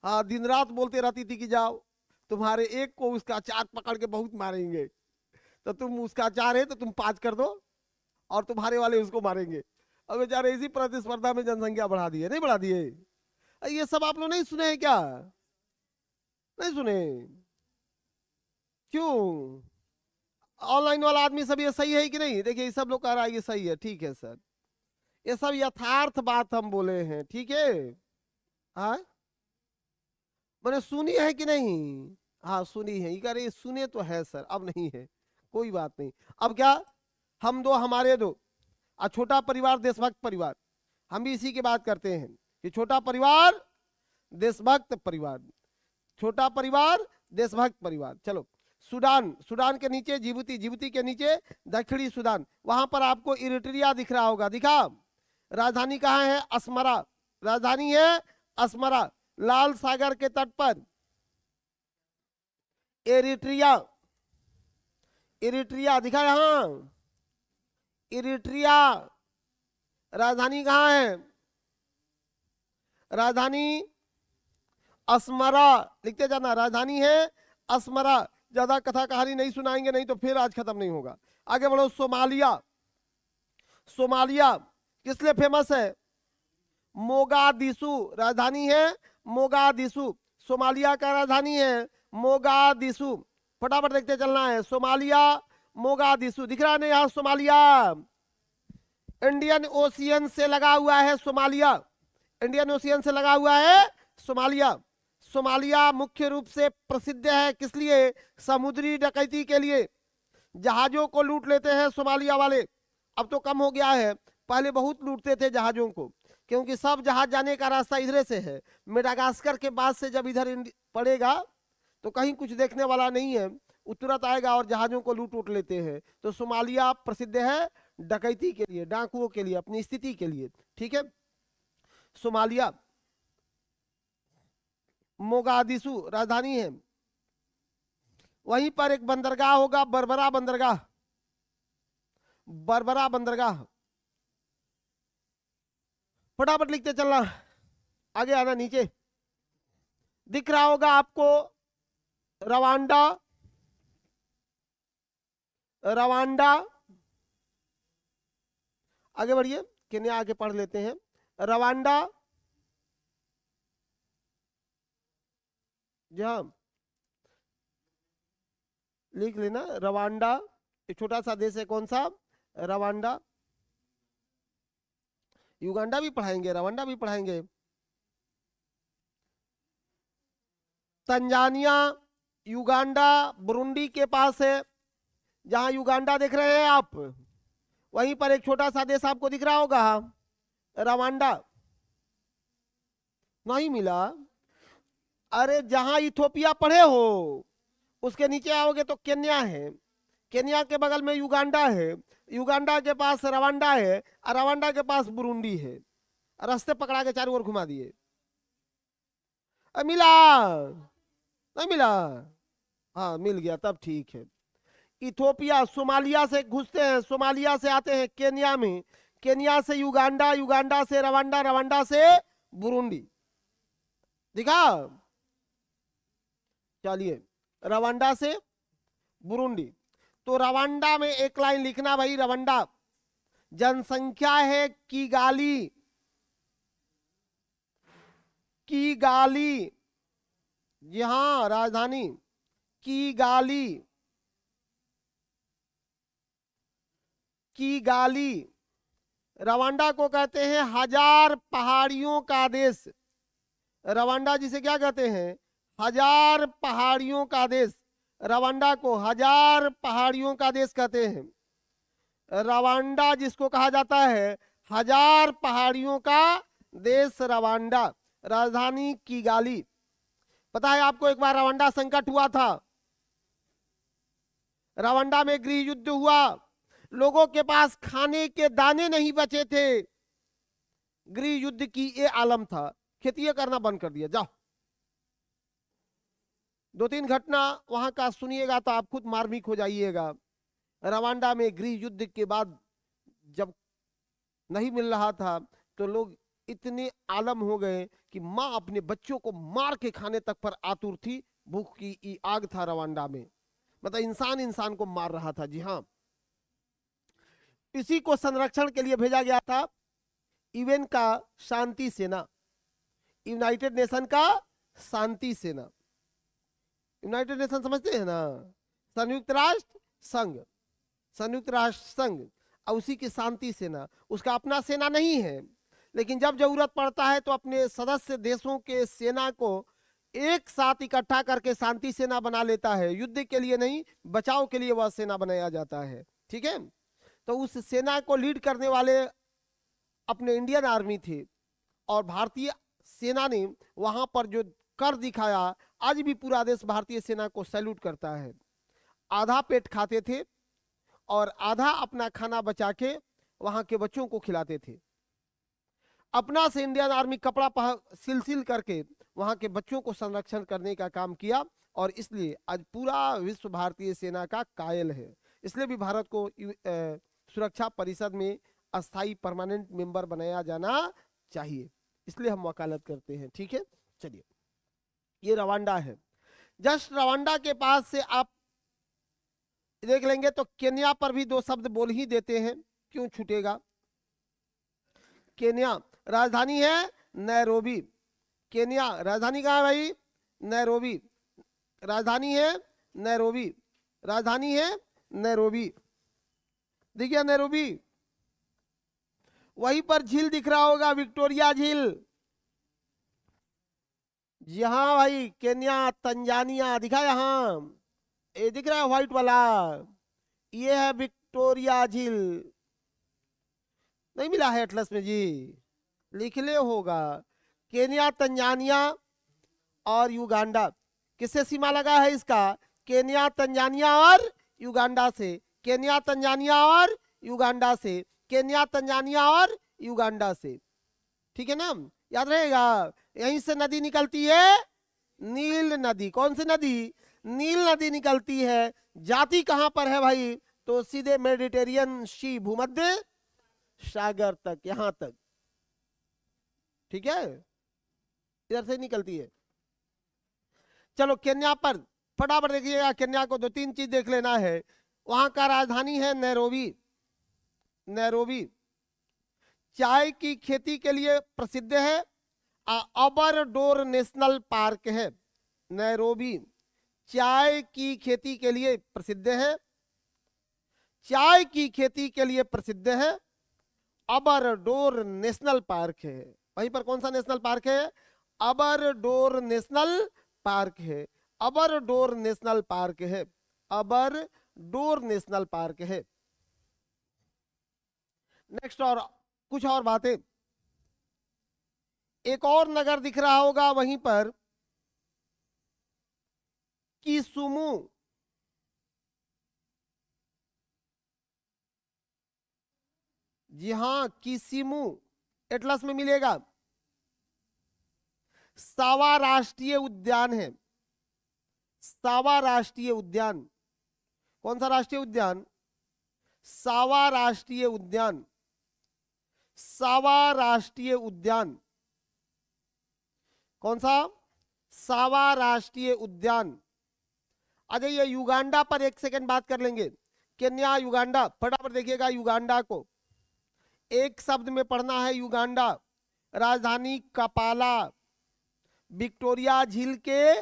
दिन रात बोलते रहती थी कि जाओ तुम्हारे एक को उसका चार पकड़ के बहुत मारेंगे, तो तुम उसका चार है तो तुम पांच कर दो और तुम्हारे वाले उसको मारेंगे। अब बेचारे इसी प्रतिस्पर्धा में जनसंख्या बढ़ा दी है, नहीं बढ़ा दी है? ये सब आप लोग नहीं सुने हैं क्या? नहीं सुने? क्यों? ऑनलाइन वाला आदमी सब ये सही है कि नहीं? देखिए ये सब लोग कह रहा है ये सही है, ठीक है सर, ये सब यथार्थ बात हम बोले हैं, ठीक है? हाँ, मैंने सुनी है कि नहीं? हाँ सुनी है, ये कह रहे सुने तो है सर, अब नहीं है, कोई बात नहीं। अब क्या, हम दो हमारे दो, और छोटा परिवार देशभक्त परिवार, हम भी इसी की बात करते हैं कि छोटा परिवार देशभक्त परिवार, छोटा परिवार देशभक्त परिवार। चलो, सूडान, सूडान के नीचे जिबूती, जिबूती के नीचे दक्षिणी सूडान, वहां पर आपको इरिट्रिया दिख रहा होगा, दिखा? राजधानी कहाँ है? अस्मरा, राजधानी है अस्मरा, लाल सागर के तट पर एरिट्रिया, इरिट्रिया दिखा यहां, इरिट्रिया राजधानी कहाँ है? राजधानी अस्मरा, लिखते जाना, राजधानी है अस्मरा। ज्यादा कथा कहानी नहीं सुनाएंगे, नहीं तो फिर आज खत्म नहीं होगा। आगे बढ़ो, सोमालिया, सोमालिया किस लिए फेमस है? मोगादिशु, राजधानी है मोगादिशु, सोमालिया का राजधानी है मोगादिशु। फटाफट देखते चलना है, सोमालिया मोगादिशु, दिख रहा है ना यहाँ सोमालिया? इंडियन ओशियन से लगा हुआ है सोमालिया, इंडियन ओशियन से लगा हुआ है सोमालिया। सोमालिया मुख्य रूप से प्रसिद्ध है किस लिए? समुद्री डकैती के लिए, जहाजों को लूट लेते हैं सोमालिया वाले। अब तो कम हो गया है, पहले बहुत लूटते थे जहाजों को, क्योंकि सब जहाज जाने का रास्ता इधर से है। मेडागास्कर के बाद से जब इधर पड़ेगा तो कहीं कुछ देखने वाला नहीं है, वो तुरंत आएगा और जहाजों को लूट उट लेते हैं। तो सोमालिया प्रसिद्ध है डकैती के लिए, डाकुओं के लिए, अपनी स्थिति के लिए, ठीक है? सोमालिया, मोगादिशु राजधानी है। वहीं पर एक बंदरगाह होगा, बरबरा बंदरगाह, बरबरा बंदरगाह। फटाफट लिखते चलना, आगे आना, नीचे दिख रहा होगा आपको रवांडा, रवांडा। आगे बढ़िए, केन्या आगे पढ़ लेते हैं। रवांडा, जहां लिख लेना रवांडा, एक छोटा सा देश है, कौन सा? रवांडा। युगांडा भी पढ़ाएंगे, रवांडा भी पढ़ाएंगे। तंजानिया, युगांडा, बुरुंडी के पास है। जहां युगांडा देख रहे हैं आप, वहीं पर एक छोटा सा देश आपको दिख रहा होगा, रवांडा। नहीं मिला? अरे जहां इथोपिया पढ़े हो उसके नीचे आओगे तो केन्या है, केन्या के बगल में युगांडा है, युगांडा के पास रवांडा है, और रवांडा के पास बुरुंडी है। रास्ते पकड़ा के चारों ओर घुमा दिए। मिला? नहीं मिला? हाँ मिल गया, तब ठीक है। इथोपिया, सोमालिया से घुसते हैं, सोमालिया से आते हैं केन्या में, केन्या से युगांडा, युगांडा से रवांडा, रवांडा से बुरुंडी। दिखा? चलिए, रवांडा से बुरुंडी। तो रवांडा में एक लाइन लिखना भाई, रवांडा जनसंख्या है किगाली, किगाली जी हाँ, राजधानी किगाली, किगाली। रवांडा को कहते हैं हजार पहाड़ियों का देश। रवांडा जिसे क्या कहते हैं? हजार पहाड़ियों का देश। रवांडा को हजार पहाड़ियों का देश कहते हैं। रवांडा जिसको कहा जाता है हजार पहाड़ियों का देश, रवांडा। राजधानी किगाली। पता है आपको, एक बार रवांडा संकट हुआ था। रवांडा में गृह युद्ध हुआ, लोगों के पास खाने के दाने नहीं बचे थे। गृह युद्ध की ये आलम था, खेती करना बंद कर दिया। जाओ, 2-3 घटना वहां का सुनिएगा तो आप खुद मार्मिक हो जाइएगा। रवांडा में गृह युद्ध के बाद जब नहीं मिल रहा था तो लोग इतने आलम हो गए कि माँ अपने बच्चों को मार के खाने तक पर आतुर थी। भूख की आग था रवांडा में, मतलब इंसान इंसान को मार रहा था। जी हाँ, इसी को संरक्षण के लिए भेजा गया था यूएन का शांति सेना, यूनाइटेड नेशन का शांति सेना। यूनाइटेड नेशन समझते हैं ना, संयुक्त राष्ट्र संघ, संयुक्त राष्ट्र संघ, और उसी की शांति सेना। उसका अपना सेना नहीं है, लेकिन जब जरूरत पड़ता है तो अपने सदस्य देशों के सेना को एक साथ इकट्ठा करके शांति सेना बना लेता है। युद्ध के लिए नहीं, बचाव के लिए वह सेना बनाया जाता है। ठीक है, तो उस सेना को लीड करने वाले अपने इंडियन आर्मी थे, और भारतीय सेना ने वहां पर जो कर दिखाया, आज भी पूरा देश भारतीय सेना को सैल्यूट करता है। आधा पेट खाते थे और आधा अपना खाना बचा के वहां के बच्चों को खिलाते थे। अपना से इंडियन आर्मी कपड़ा सिल करके वहां के बच्चों को संरक्षण करने का काम किया, और इसलिए आज पूरा विश्व भारतीय सेना का कायल है। इसलिए भी भारत को सुरक्षा परिषद में अस्थाई परमानेंट मेंबर बनाया जाना चाहिए, इसलिए हम वकालत करते हैं। ठीक है, चलिए, ये रवांडा है। जस्ट रवांडा के पास से आप देख लेंगे तो केन्या पर भी 2 शब्द बोल ही देते हैं, क्यों छूटेगा। केन्या राजधानी है नैरोबी। केन्या राजधानी कहाँ है भाई? नैरोबी। राजधानी है नैरोबी, राजधानी है नैरोबी। देखिए नैरोबी, वहीं पर झील दिख रहा होगा, विक्टोरिया झील। जी हाँ भाई, केन्या, तंजानिया दिखा यहाँ, ये दिख रहा है व्हाइट वाला, ये है विक्टोरिया झील। नहीं मिला है एटलस में जी? लिख ले होगा। केन्या, तंजानिया और युगांडा, किससे सीमा लगा है इसका? केन्या, तंजानिया और युगांडा से। केन्या, तंजानिया और युगांडा से। केन्या, तंजानिया और युगांडा से। ठीक है ना, याद रहेगा। यहीं से नदी निकलती है, नील नदी। कौन सी नदी? नील नदी निकलती है। जाती कहां पर है भाई? तो सीधे मेडिटेरियन सी, भूमध्य सागर तक, यहां तक। ठीक है, इधर से निकलती है। चलो केन्या पर फटाफट देखिएगा, केन्या को 2-3 चीज देख लेना है। वहां का राजधानी है नैरोबी। नैरोबी चाय की खेती के लिए प्रसिद्ध है। अबरडोर नेशनल पार्क है। नैरोबी चाय की खेती के लिए प्रसिद्ध है। चाय की खेती के लिए प्रसिद्ध है। अबरडोर नेशनल पार्क है। वहीं पर कौन सा नेशनल पार्क है? अबरडोर नेशनल पार्क है। अबरडोर नेशनल पार्क है। अबरडोर नेशनल पार्क है। नेक्स्ट, और कुछ और बातें। एक और नगर दिख रहा होगा वहीं पर, किसुमु। जी हां, किसिमु एटलस में मिलेगा। सावा राष्ट्रीय उद्यान है। सावा राष्ट्रीय उद्यान। कौन सा राष्ट्रीय उद्यान? सावा राष्ट्रीय उद्यान। सावा राष्ट्रीय उद्यान। कौन सा? सावा राष्ट्रीय उद्यान। आ जाइए, युगांडा पर एक सेकंड बात कर लेंगे। केन्या, युगांडा, फटाफट देखिएगा युगांडा को। एक शब्द में पढ़ना है युगांडा। राजधानी कपाला, विक्टोरिया झील के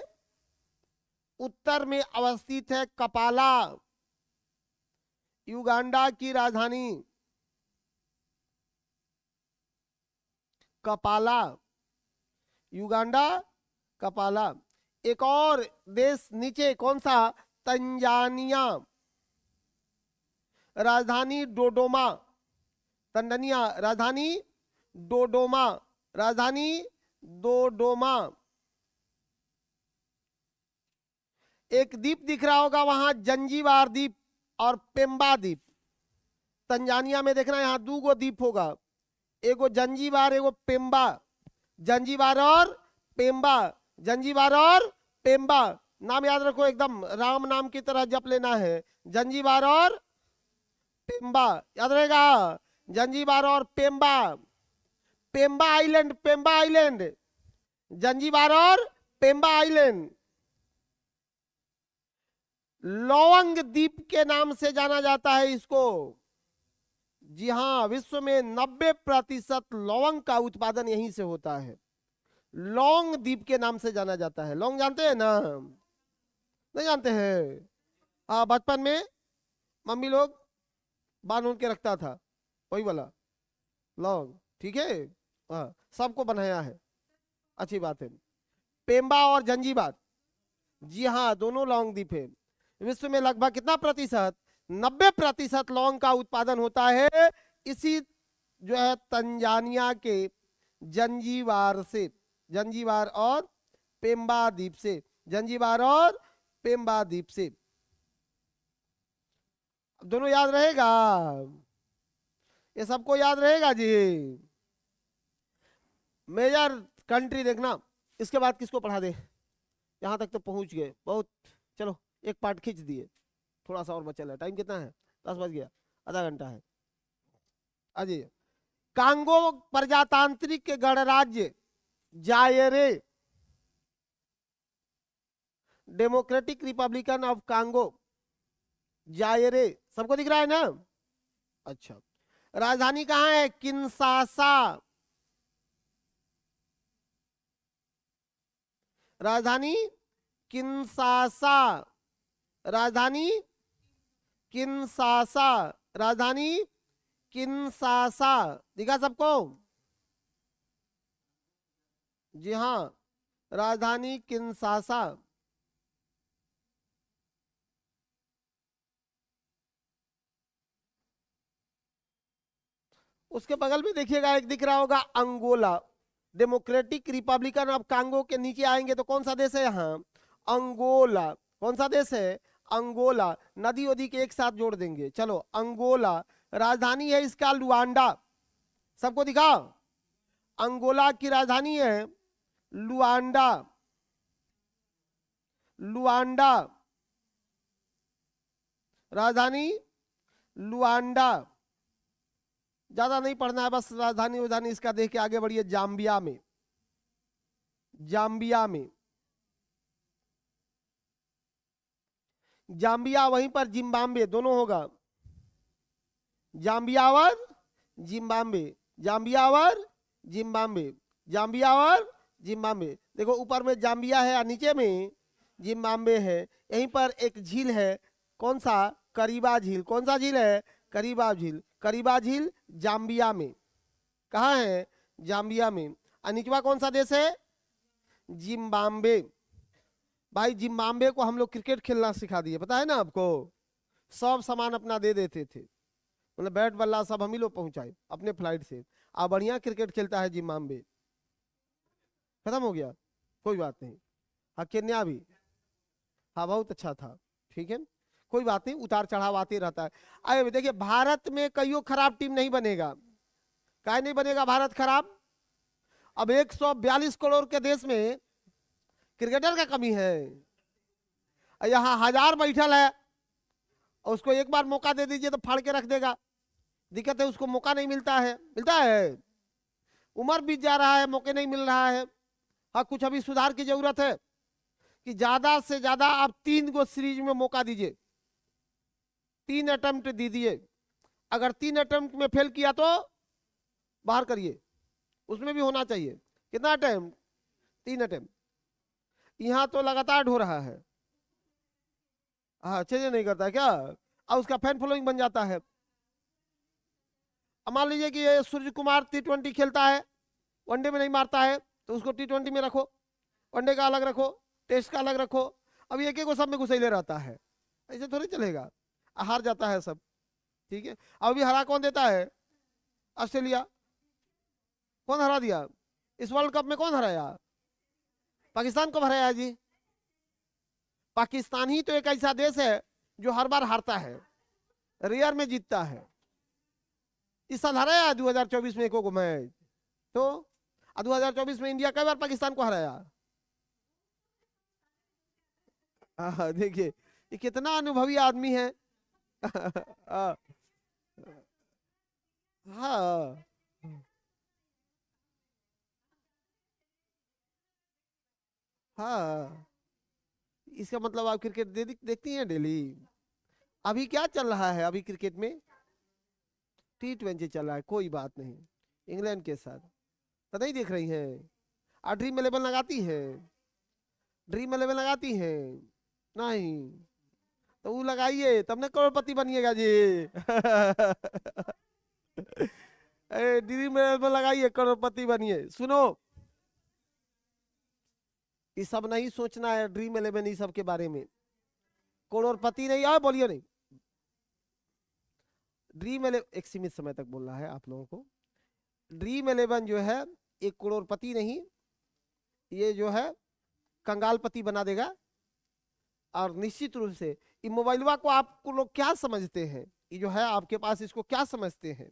उत्तर में अवस्थित है कपाला, युगांडा की राजधानी कपाला, युगांडा कपाला। एक और देश नीचे कौन सा, तंजानिया, राजधानी डोडोमा, तंजानिया राजधानी डोडोमा, राजधानी डोडोमा। एक द्वीप दिख रहा होगा वहां, जंजीबार द्वीप और पेम्बा द्वीप। तंजानिया में देखना यहाँ दो द्वीप होगा, एगो जंजीबार एगो पेम्बा, जंजीबार और पेम्बा, जंजीबार और पेम्बा। नाम याद रखो, एकदम राम नाम की तरह जप लेना है, जंजीबार और पेम्बा, याद रहेगा, जंजीबार और Pemba, Pemba island, Pemba island, Zanzibar और पेम्बा आइलैंड। लौंग द्वीप के नाम से जाना जाता है इसको। जी हां, विश्व में 90% लौंग का उत्पादन यहीं से होता है, लौंग द्वीप के नाम से जाना जाता है। लौंग जानते हैं ना, नहीं जानते हैं? बचपन में मम्मी लोग बांध के रखता था, वही वाला लौंग, ठीक है। हाँ, सबको बनाया है, अच्छी बात है। पेम्बा और जंजीबार, जी हाँ, दोनों लौंग द्वीप है। विश्व में लगभग कितना प्रतिशत, 90% लौंग का उत्पादन होता है इसी जो है तंजानिया के जंजीबार से, जंजीबार और पेम्बा द्वीप से, जंजीबार और पेम्बा द्वीप से। दोनों याद रहेगा, ये सबको याद रहेगा जी। मेजर कंट्री देखना, इसके बाद किसको पढ़ा दे, यहां तक तो पहुंच गए बहुत। चलो एक पार्ट खींच दिए, थोड़ा सा और बचा है। टाइम कितना है, 10 बज गया, आधा घंटा है। अजय, कांगो प्रजातांत्रिक गणराज्य जायरे, डेमोक्रेटिक रिपब्लिकन ऑफ कांगो, जायरे, सबको दिख रहा है ना? अच्छा, राजधानी कहां है, किंशासा, राजधानी किंशासा, राजधानी किंशासा, राजधानी किंशासा, दिखा सबको? जी हां, राजधानी किंशासा। उसके बगल में देखिएगा एक दिख रहा होगा Angola, Democratic Republican of Congo के नीचे आएंगे तो कौन सा देश है यहाँ, अंगोला। कौन सा देश है, अंगोला। नदी वदी के एक साथ जोड़ देंगे, चलो अंगोला। राजधानी है इसका लुआंडा, सबको दिखाओ, अंगोला की राजधानी है लुआंडा, लुआंडा, राजधानी लुआंडा। ज्यादा नहीं पढ़ना है, बस राजधानी राजधानी इसका देख के आगे बढ़िए। जाम्बिया में, जाम्बिया में, जाम्बिया, वहीं पर जिम्बाब्वे, दोनों होगा, जाम्बिया और जिम्बाब्वे, जाम्बिया और जिम्बाब्वे, जाम्बिया और जिम्बाब्वे। देखो ऊपर में जाम्बिया है और नीचे में जिम्बाब्वे है। यहीं पर एक झील है, कौन सा, करीबा झील। कौन सा झील है, करीबा झील। करीबा झील जाम्बिया में, कहाँ है, जाम्बिया में। और निचवा कौन सा देश है, जिम्बाब्वे। भाई जिम्बाब्वे को हम लोग क्रिकेट खेलना सिखा दिए, पता है ना आपको? सब सामान अपना दे देते थे, मतलब बैट बल्ला सब हम ही लोग पहुंचाए अपने फ्लाइट से। अब बढ़िया क्रिकेट खेलता है जिम्बाब्वे, खत्म हो गया, कोई बात नहीं। हाँ, केन्या भी, हाँ बहुत अच्छा था, ठीक है, कोई बात नहीं, उतार चढ़ाव आते रहता है। अरे देखिए, भारत में कईयों खराब टीम नहीं बनेगा। काहे नहीं बनेगा भारत खराब? अब 142 करोड़ के देश में क्रिकेटर का कमी है। यहाँ 1000 बैठल है और उसको एक बार मौका दे दीजिए तो फाड़ के रख देगा। दिक्कत है, उसको मौका नहीं मिलता है, मिलता है, उम्र बीत जा रहा है, मौके नहीं मिल रहा है। हाँ, कुछ अभी सुधार की जरूरत है कि ज्यादा से ज्यादा आप 3 गो सीरीज में मौका दीजिए, 3 अटेम्प्ट दीजिए। अगर 3 अटेम्प्ट में फेल किया तो बाहर करिए, उसमें भी होना चाहिए। कितना अटेम्प्ट, 3 अटेम्प्ट। यहां तो लगातार हो रहा है, हाँ चेंज नहीं करता है क्या, और उसका फैन फॉलोइंग बन जाता है। अब मान लीजिए कि ये सूर्य कुमार T20 खेलता है, वनडे में नहीं मारता है, तो उसको T20 में रखो, वनडे का अलग रखो, टेस्ट का अलग रखो। अब एक एक को सब में घुसैले रहता है, ऐसे थोड़ी चलेगा, हार जाता है सब। ठीक है, अब अभी हरा कौन देता है? ऑस्ट्रेलिया। कौन हरा दिया इस वर्ल्ड कप में? कौन हराया? पाकिस्तान को हराया जी। पाकिस्तान ही तो एक ऐसा देश है जो हर बार हारता है, रेयर में जीतता है। इस साल हराया 2024 में एको को मैच, तो 2024 में इंडिया कई बार पाकिस्तान को हराया। देखिए ये कितना अनुभवी आदमी है। हाँ हाँ हाँ, इसका मतलब आप क्रिकेट देखती हैं डेली? अभी क्या चल रहा है अभी क्रिकेट में? T20 चल रहा है, कोई बात नहीं, इंग्लैंड के साथ। तो नहीं देख रही हैं? और ड्रीम 11 लगाती है? ड्रीम 11 लगाती हैं? नहीं, तो वो लगाइए तब ना करोड़पति बनिएगा जी। ड्रीम 11 लगाइए, करोड़पति बनिए। सुनो, ये सब नहीं सोचना है ड्रीम 11 ये सब के बारे में, करोड़पति नहीं आए बोलिए नहीं। ड्रीम 11 एक सीमित समय तक बोलना है आप लोगों को। ड्रीम 11 जो है एक करोड़पति नहीं, ये जो है कंगालपति बना देगा। और निश्चित रूप से ये मोबाइलवा को आपको लोग क्या समझते हैं, ये जो है आपके पास, इसको क्या समझते हैं?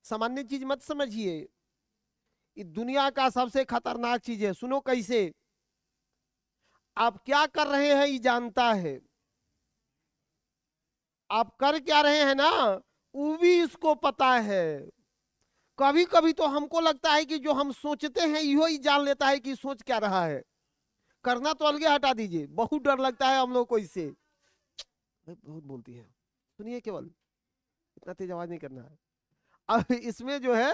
सामान्य चीज मत समझिए, ये दुनिया का सबसे खतरनाक चीज है। सुनो कैसे, आप क्या कर रहे हैं ये जानता है, आप कर क्या रहे हैं ना वो भी इसको पता है। कभी कभी तो हमको लगता है कि जो हम सोचते हैं यो ही जान लेता है कि सोच क्या रहा है। करना तो अलगे हटा दीजिए, बहुत डर लगता है हम लोग को इससे। बहुत बोलती है, सुनिए, केवल इतना तेज आवाज नहीं करना है। अब इसमें जो है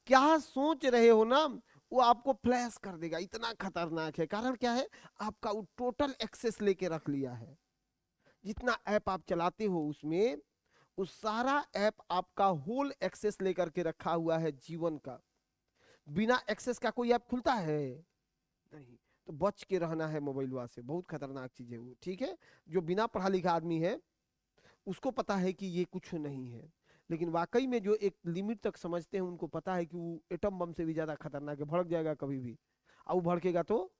क्या सोच रहे हो ना वो आपको फ्लैश कर देगा, इतना खतरनाक है। कारण क्या है, आपका वो टोटल एक्सेस लेके रख लिया है। जितना ऐप आप चलाते हो उसमें उस सारा ऐप आपका होल एक्सेस लेकर के रखा हुआ है जीवन का। बिना एक्सेस का कोई ऐप खुलता है नहीं, तो बच के रहना है मोबाइल से, बहुत खतरनाक चीज है वो। ठीक है, जो बिना पढ़ा लिखा आदमी है उसको पता है कि ये कुछ नहीं है, लेकिन वाकई में जो एक लिमिट तक समझते हैं उनको पता है कि वो एटम बम से भी ज्यादा खतरनाक है, भड़क जाएगा कभी भी। और वो भड़केगा तो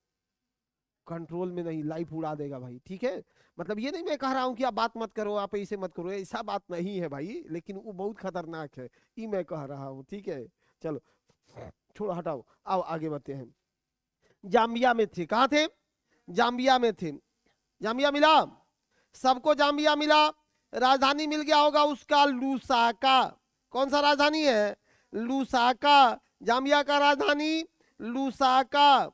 कंट्रोल में नहीं, लाइफ उड़ा देगा भाई। ठीक है, मतलब ये नहीं मैं कह रहा हूं कि आप बात मत करो, आप ऐसे मत करो, ऐसा बात नहीं है भाई, लेकिन वो बहुत खतरनाक है, ये मैं कह रहा हूँ। ठीक है, चलो छोड़ो हटाओ, आओ आगे बढ़ते हैं। जाम्बिया में थे, कहाँ थे? जाम्बिया में थे। जाम्बिया मिला सबको, जाम्बिया मिला। राजधानी मिल गया होगा उसका, लूसाका। कौन सा राजधानी है? लूसाका। जाम्बिया का राजधानी लूसाका।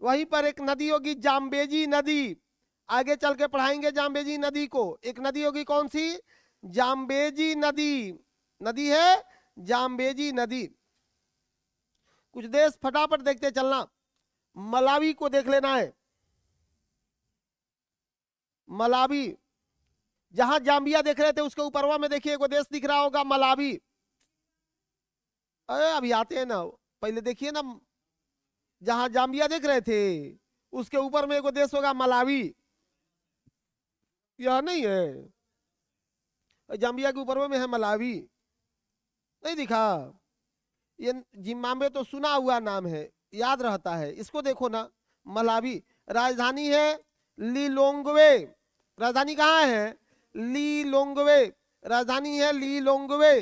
वहीं पर एक नदी होगी जाम्बेजी नदी, आगे चल के पढ़ाएंगे जाम्बेजी नदी को। एक नदी होगी कौन सी? जाम्बेजी नदी, नदी है जाम्बेजी नदी। कुछ देश फटाफट देखते चलना। मलावी को देख लेना है, मलावी। जहां जाम्बिया देख रहे थे उसके ऊपरवा में देखिए एगो देश दिख रहा होगा, मलावी। अरे अभी आते हैं ना, पहले देखिए ना, जहां जाम्बिया देख रहे थे उसके ऊपर में एगो देश होगा मलावी। यह नहीं है, जाम्बिया के ऊपर में है मलावी, नहीं दिखा? ये जिम्बाब्वे तो सुना हुआ नाम है, याद रहता है, इसको देखो ना, मलावी। राजधानी है लिलोंगवे। राजधानी कहाँ है? लिलोंगवे। राजधानी है लिलोंगवे,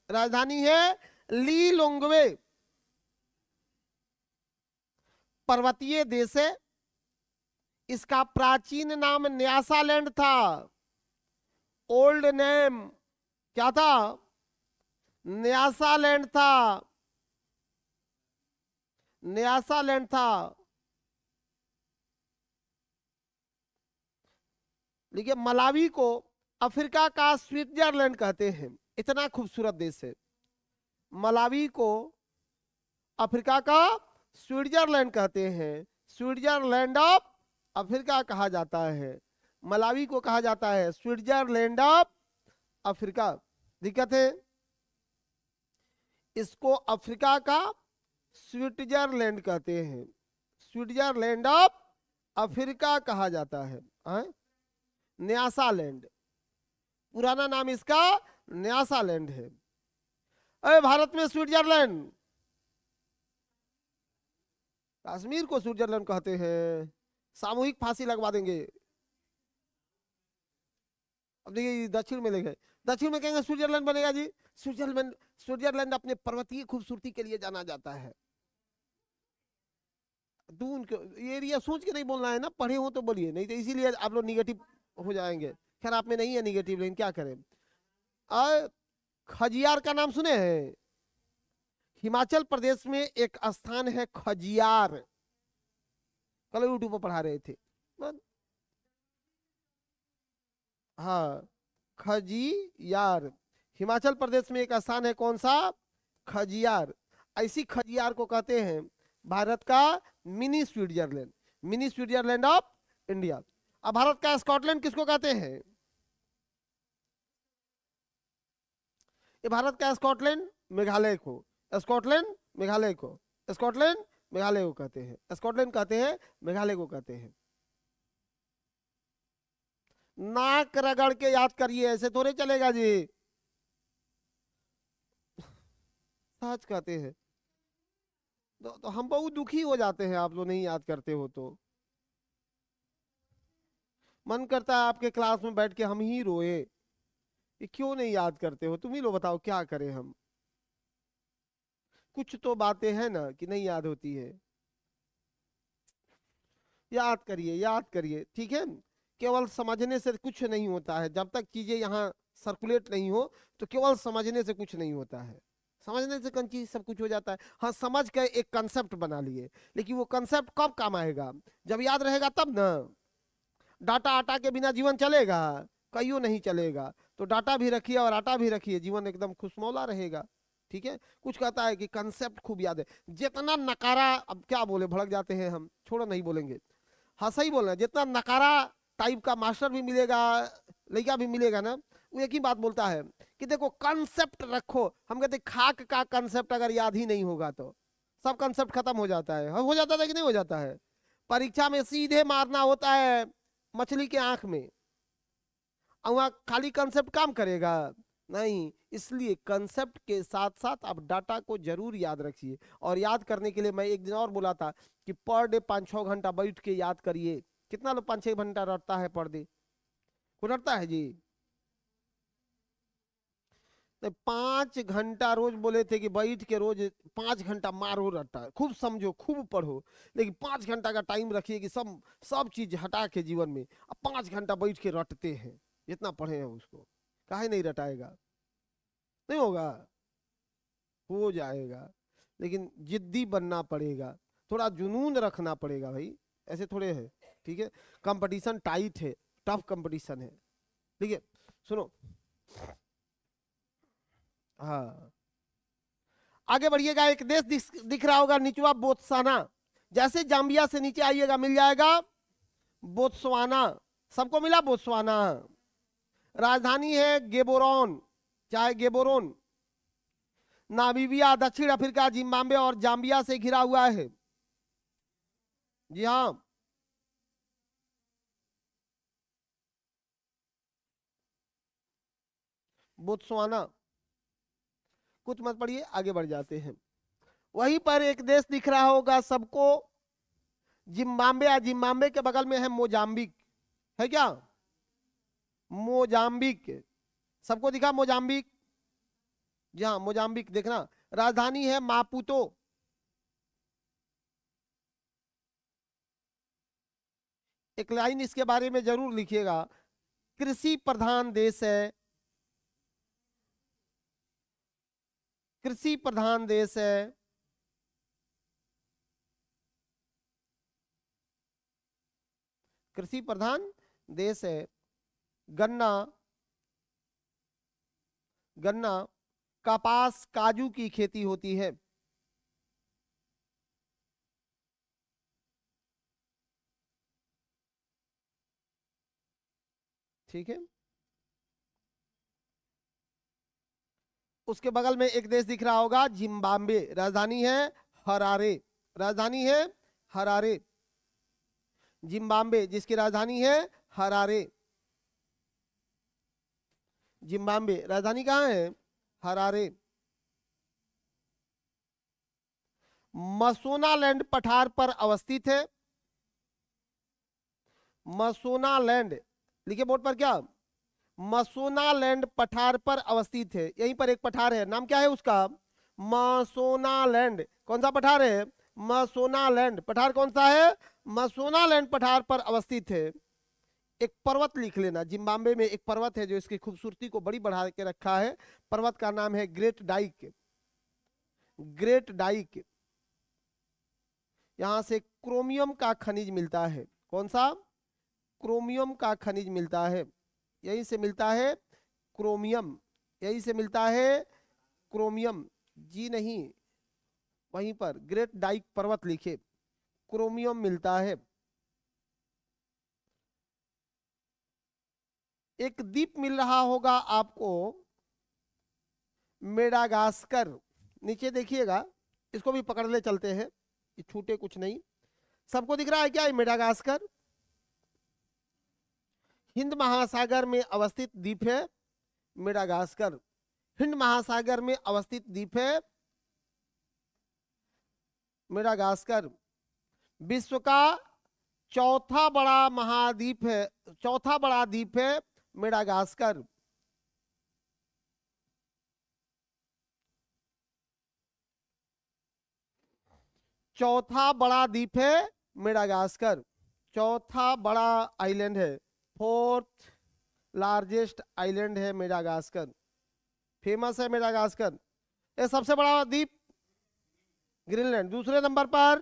राजधानी है लिलोंगवे। पर्वतीय देश है, इसका प्राचीन नाम न्यासालैंड था। ओल्ड नेम क्या था? न्यासालैंड था, न्यासालैंड था। देखिए मलावी को अफ्रीका का स्विट्जरलैंड कहते हैं, इतना खूबसूरत देश है। मलावी को अफ्रीका का स्विट्जरलैंड कहते हैं, स्विट्जरलैंड ऑफ अफ्रीका कहा जाता है, मलावी को कहा जाता है स्विट्जरलैंड ऑफ अफ्रीका। दिक्कत है, इसको अफ्रीका का स्विट्जरलैंड कहते हैं, स्विट्जरलैंड ऑफ अफ्रीका कहा जाता है, न्यासालैंड, पुराना नाम इसका न्यासालैंड है। अरे भारत में स्विट्जरलैंड, कश्मीर को स्विट्जरलैंड कहते हैं, सामूहिक फांसी लगवा देंगे। अब देखिए दक्षिण में ले गए, दक्षिण में कहेंगे स्विट्जरलैंड बनेगा जी। स्विट्जरलैंड, स्विट्जरलैंड अपने पर्वतीय खूबसूरती के लिए जाना जाता है। तू उनके ये एरिया सोच के नहीं बोलना है ना, पढ़े हो तो बोलिए, नहीं तो इसीलिए आप लोग निगेटिव हो जाएंगे। खैर आप में नहीं है निगेटिव, लेकिन क्या करें। खजियार का नाम सुने हैं? हिमाचल प्रदेश में एक स्थान है खजियार, कल यूट्यूब पर पढ़ा रहे थे। हाँ, खजियार, हिमाचल प्रदेश में एक स्थान है, कौन सा? खजियार। ऐसी खजियार को कहते हैं भारत का mini Switzerland, mini Switzerland of India. अब भारत का स्कॉटलैंड किसको कहते हैं? ये भारत का स्कॉटलैंड मेघालय को, स्कॉटलैंड मेघालय को, स्कॉटलैंड मेघालय को कहते हैं, स्कॉटलैंड कहते हैं, मेघालय को कहते हैं। नाक रगड़ के याद करिए, ऐसे थोड़े चलेगा जी, सच कहते हैं। तो हम बहुत दुखी हो जाते हैं आप लोग नहीं याद करते हो तो। मन करता है आपके क्लास में बैठ के हम ही रोए, ये क्यों नहीं याद करते हो? तुम ही लोग बताओ क्या करें हम। कुछ तो बातें हैं ना कि नहीं याद होती है। याद करिए, याद करिए, ठीक है। केवल समझने से कुछ नहीं होता है, जब तक चीजें यहाँ सर्कुलेट नहीं हो तो केवल समझने से कुछ नहीं होता है। समझने से कौन चीज सब कुछ हो जाता है। हाँ, समझ के एक कंसेप्ट बना लिए, लेकिन वो कंसेप्ट कब काम आएगा? जब याद रहेगा तब ना। डाटा आटा के बिना जीवन चलेगा? कईयों नहीं चलेगा। तो डाटा भी रखिए और आटा भी रखिए, जीवन एकदम खुशमौला रहेगा। ठीक है। कुछ कहता है कि कंसेप्ट खूब याद है, जितना नकारा, अब क्या बोले, भड़क जाते हैं हम, छोड़ो नहीं बोलेंगे। हाँ सही बोल रहे हैं, जितना नकारा टाइप का मास्टर भी मिलेगा, लड़का भी मिलेगा ना, वो एक ही बात बोलता है कि देखो कंसेप्ट रखो। हम कहते खाक का कंसेप्ट अगर याद ही नहीं होगा तो सब कंसेप्ट खत्म हो जाता है। हो जाता है कि नहीं हो जाता है? परीक्षा में सीधे मारना होता है मछली के आंख में, और वहां खाली कंसेप्ट काम करेगा नहीं। इसलिए कंसेप्ट के साथ साथ आप डाटा को जरूर याद रखिए। और याद करने के लिए मैं एक दिन और बोला था कि पर डे 5-6 घंटा बैठ के याद करिए। कितना लोग 5-6 घंटा रटता है पर डे? को रटता है जी? तो 5 घंटा रोज बोले थे कि बैठ के रोज 5 घंटा मारो रट्टा, खूब समझो खूब पढ़ो, लेकिन 5 घंटा का टाइम रखिए कि सब सब चीज हटा के जीवन में अब 5 घंटा बैठ के रटते हैं। जितना पढ़े हैं उसको काहे नहीं रटाएगा? नहीं होगा? हो जाएगा, लेकिन जिद्दी बनना पड़ेगा, थोड़ा जुनून रखना पड़ेगा भाई, ऐसे थोड़े है। ठीक है। कंपटीशन टाइट है, टफ कंपटीशन है। ठीक है, सुनो। हाँ, आगे बढ़िएगा। एक देश दिख रहा होगा निचवा, बोत्सवाना। जैसे जाम्बिया से नीचे आइएगा मिल जाएगा बोत्सवाना। सबको मिला बोत्सवाना। राजधानी है गेबोरोन, चाहे गेबोरोन। नामीबिया, दक्षिण अफ्रीका, जिम्बाब्वे और जाम्बिया से घिरा हुआ है। जी हाँ, बोत्सवाना। कुछ मत पढ़िए, आगे बढ़ जाते हैं। वहीं पर एक देश दिख रहा होगा सबको, जिम्बाब्वे। या जिम्बाब्वे के बगल में है मोजाम्बिक, है क्या? मोजाम्बिक, सबको दिखा मोजाम्बिक? जी हाँ, मोजाम्बिक देखना। राजधानी है मापुतो। एक लाइन इसके बारे में जरूर लिखिएगा, कृषि प्रधान देश है, कृषि प्रधान देश है। कृषि प्रधान देश है। गन्ना, गन्ना, कपास, काजू की खेती होती है। ठीक है। उसके बगल में एक देश दिख रहा होगा जिम्बाब्वे, राजधानी है हरारे, राजधानी है हरारे। जिम्बाब्वे जिसकी राजधानी है हरारे, जिम्बाब्वे राजधानी कहाँ है? हरारे। मसोनालैंड पठार पर अवस्थित है। मसोनालैंड लिखिए बोर्ड पर, क्या? मसोनालैंड पठार पर अवस्थित है। यहीं पर एक पठार है, नाम क्या है उसका? मसोनालैंड। कौन सा पठार है? मसोनालैंड। पठार कौन सा है? मसोनालैंड पठार पर अवस्थित है। एक पर्वत लिख लेना, जिम्बाब्वे में एक पर्वत है जो इसकी खूबसूरती को बड़ी बढ़ा के रखा है। पर्वत का नाम है ग्रेट डाइक, ग्रेट डाइक। यहां से क्रोमियम का खनिज मिलता है। कौन सा? क्रोमियम का खनिज मिलता है, यहीं से मिलता है क्रोमियम, यहीं से मिलता है क्रोमियम। जी नहीं, वहीं पर ग्रेट डाइक पर्वत लिखे, क्रोमियम मिलता है। एक द्वीप मिल रहा होगा आपको, मेडागास्कर। नीचे देखिएगा, इसको भी पकड़ ले चलते हैं, ये छूटे कुछ नहीं। सबको दिख रहा है क्या ये मेडागास्कर? हिंद महासागर में अवस्थित द्वीप है मेडागास्कर, हिंद महासागर में अवस्थित द्वीप है मेडागास्कर। विश्व का चौथा बड़ा महाद्वीप है, चौथा बड़ा द्वीप है मेडागास्कर। चौथा बड़ा द्वीप है मेडागास्कर, चौथा बड़ा आइलैंड है, फोर्थ लार्जेस्ट आइलैंड है मेडागास्कर। फेमस है मेडागास्कर। ये सबसे बड़ा द्वीप ग्रीनलैंड। दूसरे नंबर पर,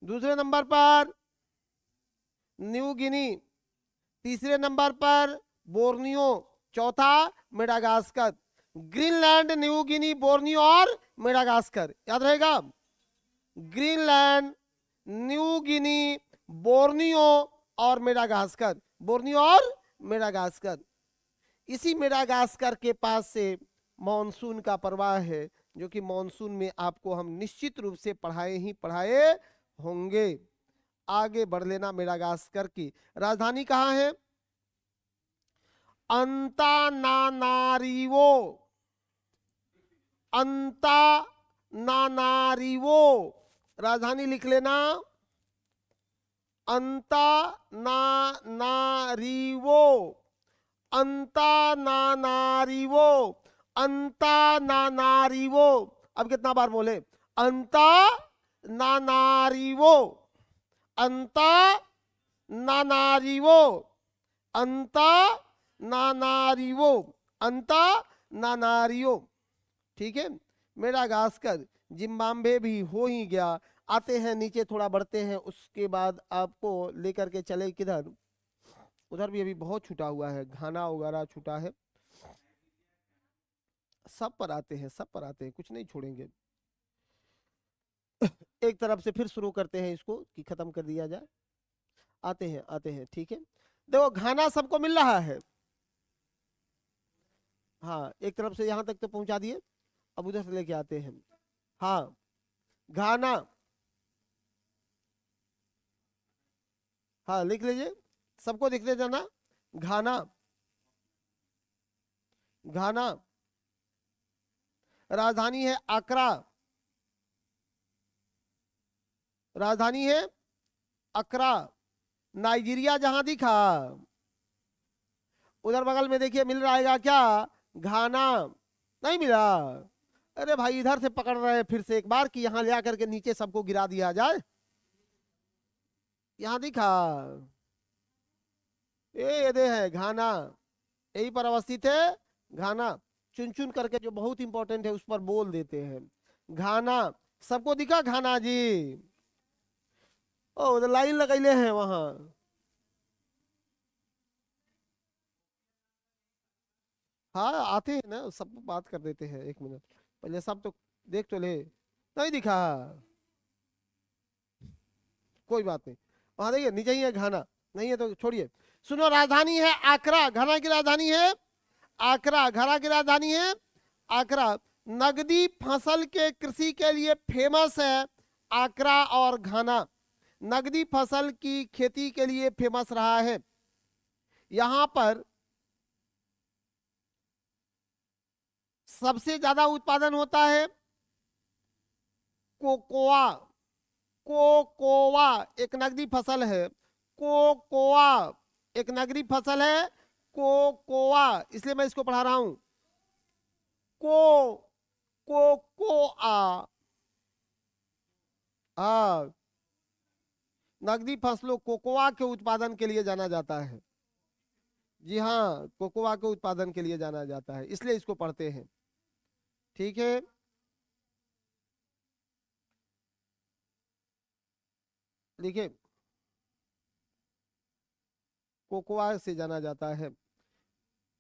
दूसरे नंबर पर न्यू गिनी, तीसरे नंबर पर बोर्नियो, चौथा Madagascar. Greenland, New Guinea, Borneo और मेडागास्कर, याद रहेगा। ग्रीनलैंड, न्यू गिनी, बोर्नियो और मेडागास्कर, बोर्नियो और मेडागास्कर। इसी मेडागास्कर के पास से मॉनसून का प्रवाह है, जो कि मॉनसून में आपको हम निश्चित रूप से पढ़ाए ही पढ़ाए होंगे। आगे बढ़ लेना। मेडागास्कर की राजधानी कहाँ है? अंतानानारिवो, अंतानानारिवो राजधानी लिख लेना, अंतानानारिवो, अंतानानारिवो, अंतानानारिवो। अब कितना बार बोले? अंतानानारिवो, अंतानानारिवो, अंतानानारिवो, अंतानानारिवो। ठीक है। मेडागास्कर, जिम्बाब्वे भी हो ही गया। आते हैं नीचे, थोड़ा बढ़ते हैं, उसके बाद आपको लेकर के चले किधर? उधर भी अभी बहुत छूटा हुआ है, घाना वगैरह छूटा है। सब पर आते हैं, सब पर आते हैं, कुछ नहीं छोड़ेंगे। एक तरफ से फिर शुरू करते हैं इसको कि खत्म कर दिया जाए। आते हैं, आते हैं, ठीक है। देखो घाना सबको मिल रहा है। हाँ, एक तरफ से यहां तक तो पहुंचा दिए, अब उधर से लेके आते हैं। हाँ, घाना, हाँ लिख लीजिए, सबको लिखते जाना। घाना, घाना राजधानी है अकरा, राजधानी है अकरा। नाइजीरिया जहां दिखा, उधर बगल में देखिए मिल रहा है क्या? घाना। नहीं मिला? अरे भाई इधर से पकड़ रहे हैं फिर से एक बार कि यहां ले आकर के नीचे सबको गिरा दिया जाए। यहां दिखा, ये दे है घाना, यही पर अवस्थित है घाना। चुन चुन करके जो बहुत इंपॉर्टेंट है उस पर बोल देते हैं। घाना सबको दिखा? घाना जी, ओ उधर लाइन लगैले हैं वहां। हाँ आते हैं ना, सब बात कर देते हैं। एक मिनट पहले सब तो देख तो ले। नहीं दिखा? कोई बात नहीं, वहां देखिए नीचे ही है घाना। नहीं है तो छोड़िए। सुनो, राजधानी है आकरा, घाना की राजधानी है आकरा, घाना की राजधानी है आकरा। नगदी फसल के कृषि के लिए फेमस है आकरा और घाना, नगदी फसल की खेती के लिए फेमस रहा है। यहां पर सबसे ज्यादा उत्पादन होता है कोकोआ, कोकोआ एक नगदी फसल है, कोकोआ एक नगदी फसल है, कोकोआ, इसलिए मैं इसको पढ़ा रहा हूं कोकोआ। नगदी फसलों कोकोआ के उत्पादन के लिए जाना जाता है। जी हाँ, कोकोआ के उत्पादन के लिए जाना जाता है, इसलिए इसको पढ़ते हैं। ठीक है, देखिए कोकोआ से जाना जाता है।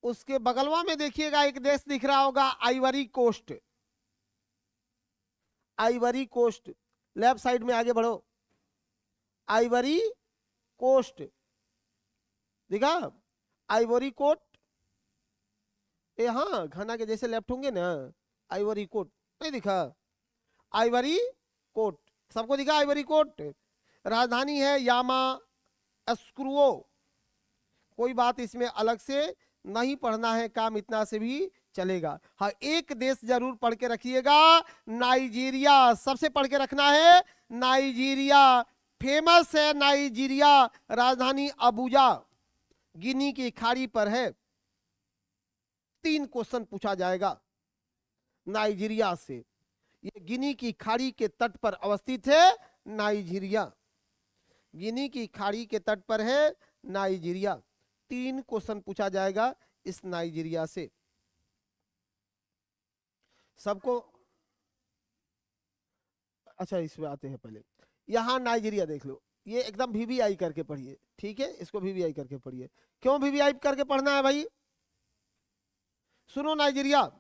उसके बगलवा में देखिएगा एक देश दिख रहा होगा, Ivory Coast, Ivory Coast, left side में आगे बढ़ो, आइवरी कोस्ट दिखा, आइवरी कोस्ट, ये हाँ घाना के जैसे लेफ्ट होंगे ना, आइवरी कोट नहीं दिखा, आइवरी कोट सबको दिखा, आइवरी कोट। राजधानी है यामा एस्क्रुओ, कोई बात इसमें अलग से नहीं पढ़ना है, काम इतना से भी चलेगा। हाँ, एक देश जरूर पढ़ के रखिएगा, नाइजीरिया, सबसे पढ़ के रखना है नाइजीरिया, फेमस है नाइजीरिया, राजधानी अबुजा, गिनी की खाड़ी पर है। 3 क्वेश्चन पूछा जाएगा नाइजीरिया से, ये गिनी की खाड़ी के तट पर अवस्थित है नाइजीरिया, गिनी की खाड़ी के तट पर है नाइजीरिया। 3 क्वेश्चन पूछा जाएगा इस नाइजीरिया से सबको। अच्छा, इसमें आते हैं पहले, यहां नाइजीरिया देख लो, ये एकदम वीवीआई करके पढ़िए, ठीक है, इसको वीवीआई करके पढ़िए। क्यों वीवीआई करके पढ़ना है भाई? सुनो, नाइजीरिया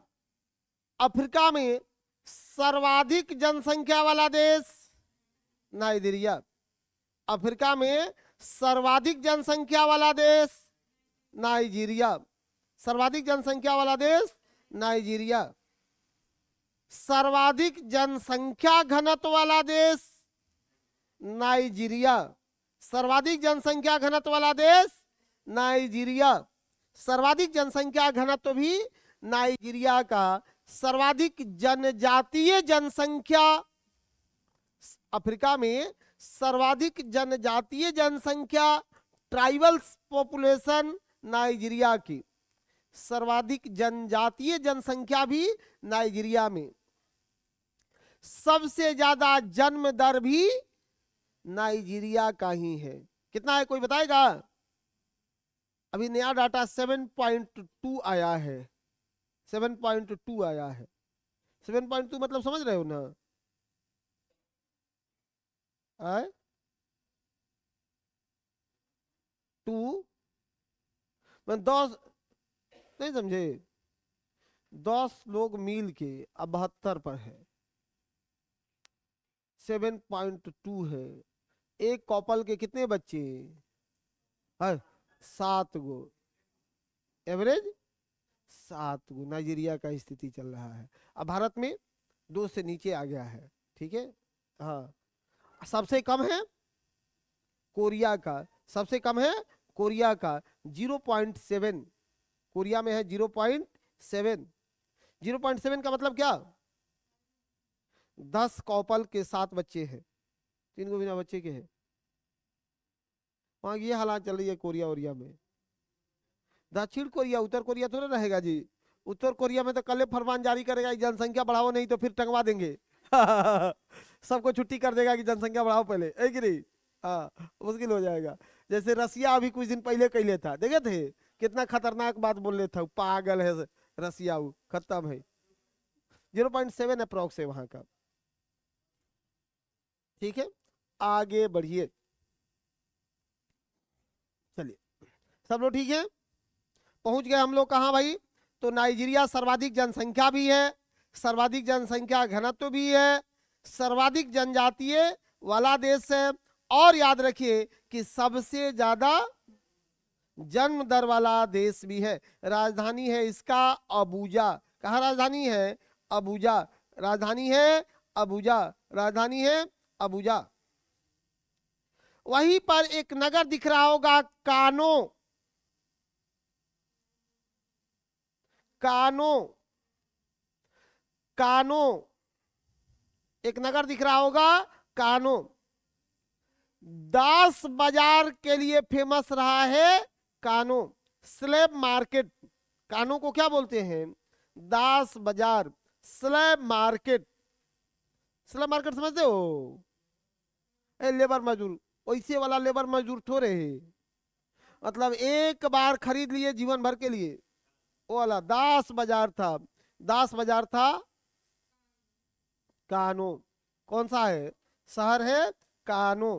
अफ्रीका में सर्वाधिक जनसंख्या वाला देश नाइजीरिया, अफ्रीका में सर्वाधिक जनसंख्या वाला देश नाइजीरिया, सर्वाधिक जनसंख्या वाला देश नाइजीरिया, सर्वाधिक जनसंख्या घनत्व वाला देश नाइजीरिया, सर्वाधिक जनसंख्या घनत्व वाला देश नाइजीरिया, सर्वाधिक जनसंख्या घनत्व भी नाइजीरिया का, सर्वाधिक जनजातीय जनसंख्या, अफ्रीका में सर्वाधिक जनजातीय जनसंख्या, ट्राइबल्स पॉपुलेशन नाइजीरिया की, सर्वाधिक जनजातीय जनसंख्या भी नाइजीरिया में, सबसे ज्यादा जन्म दर भी नाइजीरिया का ही है। कितना है कोई बताएगा? अभी नया डाटा 7.2 आया है, 7.2 आया है। 7.2 मतलब समझ रहे हो ना? आए 2 मैं 10 नहीं समझे, 10 लोग मिल के अब 72 पर है, 7.2 है। एक कपल के कितने बच्चे है? 7 गो, एवरेज 7 गो। नाइजीरिया का स्थिति चल रहा है। अब भारत में 2 से नीचे आ गया है, ठीक है। हाँ, सबसे कम है कोरिया का, सबसे कम है कोरिया का 0.7, कोरिया में है 0.7। 0.7 का मतलब क्या? 10 कपल के 7 बच्चे हैं, 3 को बिना बच्चे के हैं। वहां ये हालात चल रही है कोरिया ओरिया में। दक्षिण कोरिया, उत्तर कोरिया थोड़ा रहेगा जी। उत्तर कोरिया में तो कल फरमान जारी करेगा कि जनसंख्या बढ़ाओ, नहीं तो फिर टंगवा देंगे सबको छुट्टी कर देगा कि जनसंख्या बढ़ाओ पहले, है कि नहीं? हाँ, मुश्किल हो जाएगा। जैसे रसिया अभी कुछ दिन पहले कैले था, देखे थे कितना खतरनाक बात बोल रहे था, पागल है रसिया, खत्म है। 0.7 अप्रोक्स है वहां का, ठीक है। आगे बढ़िए, चलिए सब लोग ठीक है। पहुंच गए हम लोग कहाँ भाई? तो नाइजीरिया सर्वाधिक जनसंख्या भी है, सर्वाधिक जनसंख्या घनत्व भी है, सर्वाधिक जनजातीय वाला देश है, और याद रखिए कि सबसे ज्यादा जन्म दर वाला देश भी है। राजधानी है इसका अबूजा। कहाँ राजधानी है? अबूजा। राजधानी है अबूजा। राजधानी है अबूजा। वहीं पर एक नगर दिख रहा होगा कानो। कानो, कानो, एक नगर दिख रहा होगा कानो। दास बाजार के लिए फेमस रहा है कानो। स्लैब मार्केट, कानो को क्या बोलते हैं? दास बाजार, स्लैब मार्केट। स्लैब मार्केट समझते हो? लेबर मजदूर, वैसे वाला लेबर मजदूर थोड़े है, मतलब एक बार खरीद लिए जीवन भर के लिए, वो वाला दास बाजार था। दास बाजार था कानो। कौन सा है? शहर है कानो।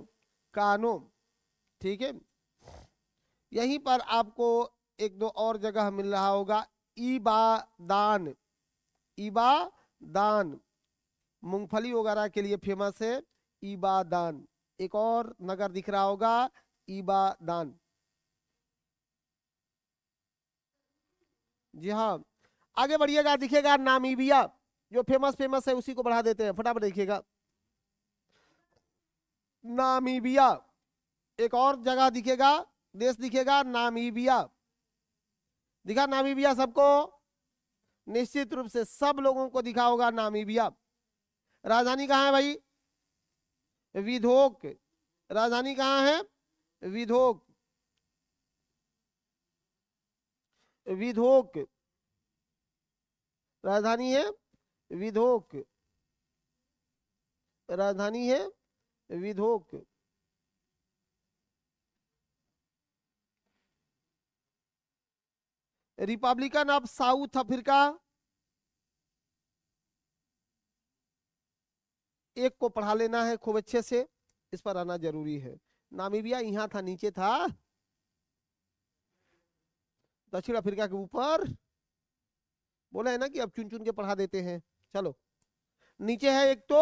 कानो, ठीक है। यहीं पर आपको एक दो और जगह मिल रहा होगा, इबादान। इबादान मूंगफली वगैरह के लिए फेमस है इबादान। एक और नगर दिख रहा होगा इबादान। जी हाँ, आगे बढ़िएगा, दिखेगा नामीबिया, जो फेमस फेमस है उसी को बढ़ा देते हैं, फटाफट देखिएगा। नामीबिया, एक और जगह दिखेगा, देश दिखेगा नामीबिया। दिखा नामीबिया सबको? निश्चित रूप से सब लोगों को दिखा होगा नामीबिया। राजधानी कहाँ है भाई? विधोक। राजधानी कहाँ है? विधोक। विधोक, राजधानी है विधोक। राजधानी है विधोक। रिपब्लिकन ऑफ साउथ अफ्रीका, एक को पढ़ा लेना है खूब अच्छे से, इस पर आना जरूरी है। नामीबिया यहाँ था, नीचे था, दक्षिण अफ्रीका के ऊपर। बोला है ना कि अब चुन चुन के पढ़ा देते हैं। चलो, नीचे है एक तो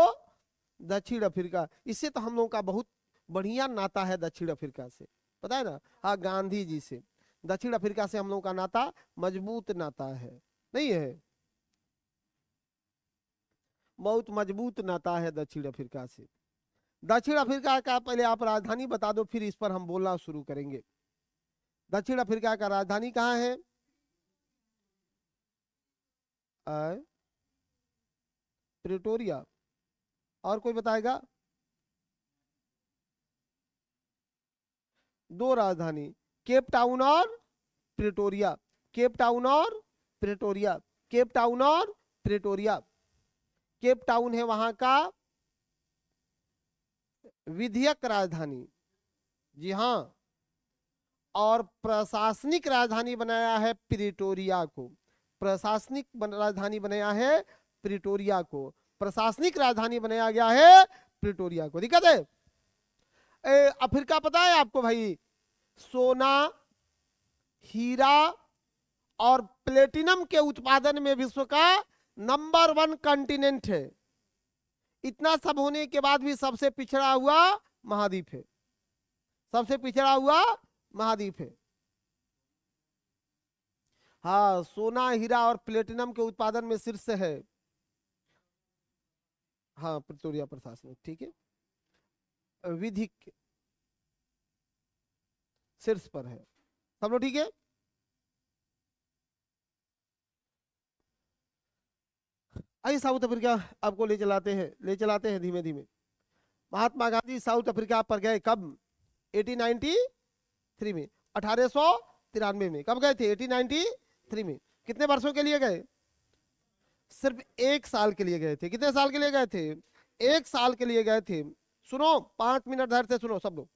दक्षिण अफ्रीका, इससे तो हम लोगों का बहुत बढ़िया नाता है दक्षिण अफ्रीका से, पता है ना? हाँ, गांधी जी से दक्षिण अफ्रीका से हम लोगों का नाता मजबूत नाता है, नहीं है? बहुत मजबूत नाता है दक्षिण अफ्रीका से। दक्षिण अफ्रीका का पहले आप राजधानी बता दो, फिर इस पर हम बोलना शुरू करेंगे। दक्षिण अफ्रीका का राजधानी कहाँ है? प्रिटोरिया। और कोई बताएगा? दो राजधानी, केप टाउन और प्रिटोरिया। केप टाउन और प्रिटोरिया। केप टाउन और प्रिटोरिया। केप टाउन है वहां का विधियक राजधानी, जी हाँ, और प्रशासनिक राजधानी बनाया है प्रिटोरिया को। प्रशासनिक राजधानी बनाया है प्रिटोरिया को। प्रशासनिक राजधानी बनाया गया है प्रिटोरिया को। दिक्कत है? अफ्रीका पता है आपको भाई, सोना, हीरा और प्लेटिनम के उत्पादन में विश्व का नंबर 1 कॉन्टिनेंट है। इतना सब होने के बाद भी सबसे पिछड़ा हुआ महाद्वीप है। सबसे पिछड़ा हुआ महाद्वीप है। हाँ, सोना, हीरा और प्लेटिनम के उत्पादन में शीर्ष है। हाँ, प्रिटोरिया प्रशासनिक, ठीक है, विधिक शीर्ष पर है। सब लोग ठीक है? आइए साउथ अफ्रीका आपको ले चलाते हैं धीमे धीमे। महात्मा गांधी साउथ अफ्रीका पर गए कब? 1893 में, 1893 में। कब गए थे? 1893 में। कितने वर्षों के लिए गए? सिर्फ 1 साल के लिए गए थे। कितने साल के लिए गए थे? 1 साल के लिए गए थे। सुनो, 5 मिनट धैर्य से सुनो सब लोग।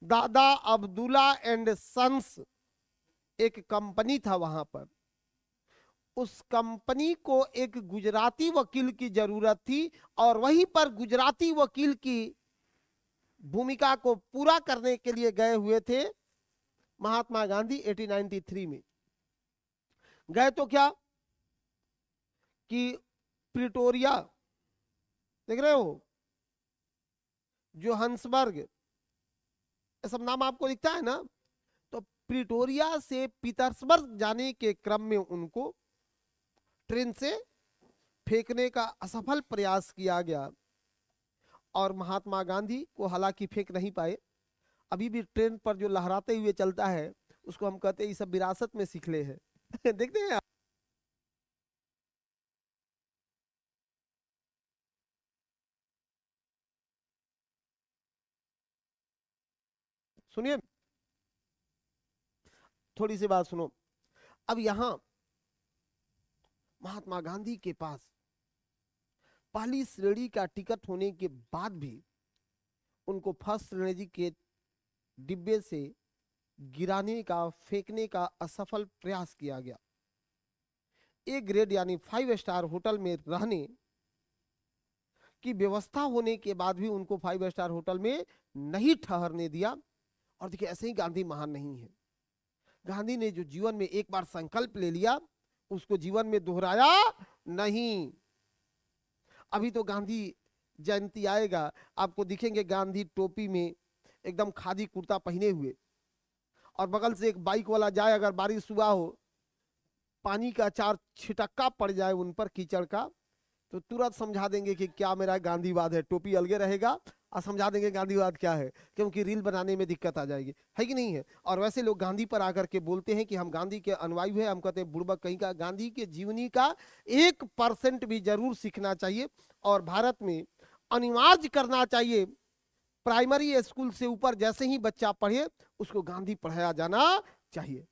दादा अब्दुल्ला एंड सन्स एक कंपनी था वहां पर। उस कंपनी को एक गुजराती वकील की जरूरत थी, और वहीं पर गुजराती वकील की भूमिका को पूरा करने के लिए गए हुए थे महात्मा गांधी 1893 में। गए तो क्या कि प्रिटोरिया, देख रहे हो, जोहान्सबर्ग, ये सब नाम आपको दिखता है ना? तो प्रिटोरिया से पीटर्सबर्ग जाने के क्रम में उनको ट्रेन से फेंकने का असफल प्रयास किया गया और महात्मा गांधी को हालांकि फेंक नहीं पाए। अभी भी ट्रेन पर जो लहराते हुए चलता है उसको हम कहते हैं ये सब विरासत में सीख ले है। देखते हैं आप। सुनिए, थोड़ी सी बात सुनो। अब यहां महात्मा गांधी के पास पहली श्रेणी का टिकट होने के बाद भी उनको फर्स्ट श्रेणी के डिब्बे से गिराने का, फेंकने का असफल प्रयास किया गया। एक ग्रेड यानी 5 स्टार होटल में रहने की व्यवस्था होने के बाद भी उनको 5 स्टार होटल में नहीं ठहरने दिया। और देखिए, ऐसे ही गांधी महान नहीं है। गांधी ने जो जीवन में एक बार संकल्प ले लिया उसको जीवन में दोहराया नहीं। अभी तो गांधी जयंती आएगा, आपको दिखेंगे गांधी टोपी में एकदम खादी कुर्ता पहने हुए, और बगल से एक बाइक वाला जाए, अगर बारिश हुआ हो, पानी का 4 छिटक्का पड़ जाए उन पर कीचड़ का, तो तुरंत समझा देंगे कि क्या मेरा गांधीवाद है। टोपी अलगे रहेगा और समझा देंगे गांधीवाद क्या है, क्योंकि रील बनाने में दिक्कत आ जाएगी, है कि नहीं है। और वैसे लोग गांधी पर आकर के बोलते हैं कि हम गांधी के अनुयायी हैं। हम कहते हैं बुड़बक कहीं का। गांधी के जीवनी का 1% भी जरूर सीखना चाहिए और भारत में अनिवार्य करना चाहिए। प्राइमरी स्कूल से ऊपर जैसे ही बच्चा पढ़े उसको गांधी पढ़ाया जाना चाहिए।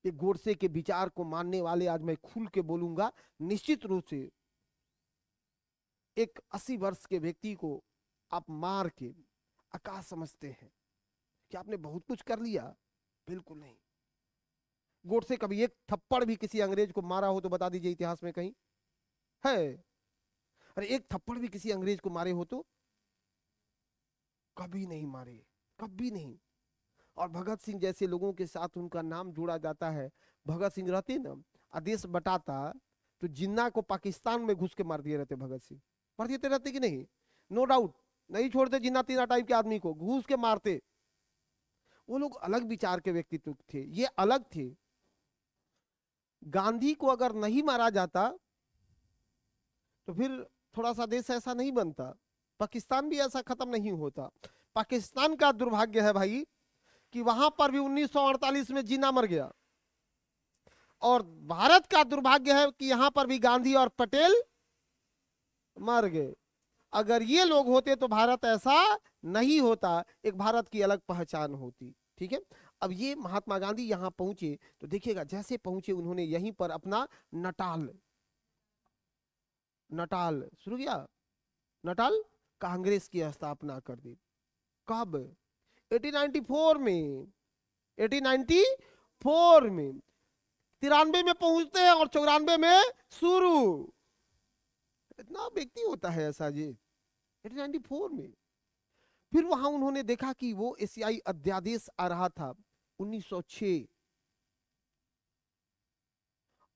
ये गोडसे के विचार को मानने वाले, आज मैं खुल के बोलूंगा, निश्चित रूप से एक 80 वर्ष के व्यक्ति को आप मार के आकाश समझते हैं कि आपने बहुत कुछ कर लिया। बिल्कुल नहीं। गोडसे कभी एक थप्पड़ भी किसी अंग्रेज को मारा हो तो बता दीजिए इतिहास में कहीं है? अरे एक थप्पड़ भी किसी अंग्रेज को मारे हो तो? कभी नहीं मारे, कभी नहीं। और भगत सिंह जैसे लोगों के साथ उनका नाम जोड़ा जाता है। भगत सिंह रहते ना, आदेश बटाता तो जिन्ना को पाकिस्तान में घुस के मार दिए रहते। भगत सिंह मार देते रहते कि नहीं? नो डाउट, नहीं छोड़ते जिन्ना तीना टाइप के आदमी को, घुस के मारते। वो लोग अलग विचार के व्यक्तित्व थे, ये अलग थे। गांधी को अगर नहीं मारा जाता तो फिर थोड़ा सा देश ऐसा नहीं बनता, पाकिस्तान भी ऐसा खत्म नहीं होता। पाकिस्तान का दुर्भाग्य है भाई कि वहां पर भी 1948 में जिन्ना मर गया, और भारत का दुर्भाग्य है कि यहां पर भी गांधी और पटेल मर गए। अगर ये लोग होते तो भारत ऐसा नहीं होता, एक भारत की अलग पहचान होती। ठीक है। अब ये महात्मा गांधी यहां पहुंचे तो देखिएगा, जैसे पहुंचे उन्होंने यहीं पर अपना नटाल शुरू किया। नटाल कांग्रेस की स्थापना कर दी। कब? 1894 में। 1894 में 93 में पहुंचते हैं और 94 में शुरू। इतना व्यक्ति होता है ऐसा जी। 1894 में फिर वहां उन्होंने देखा कि वो एशियाई अध्यादेश आ रहा था 1906।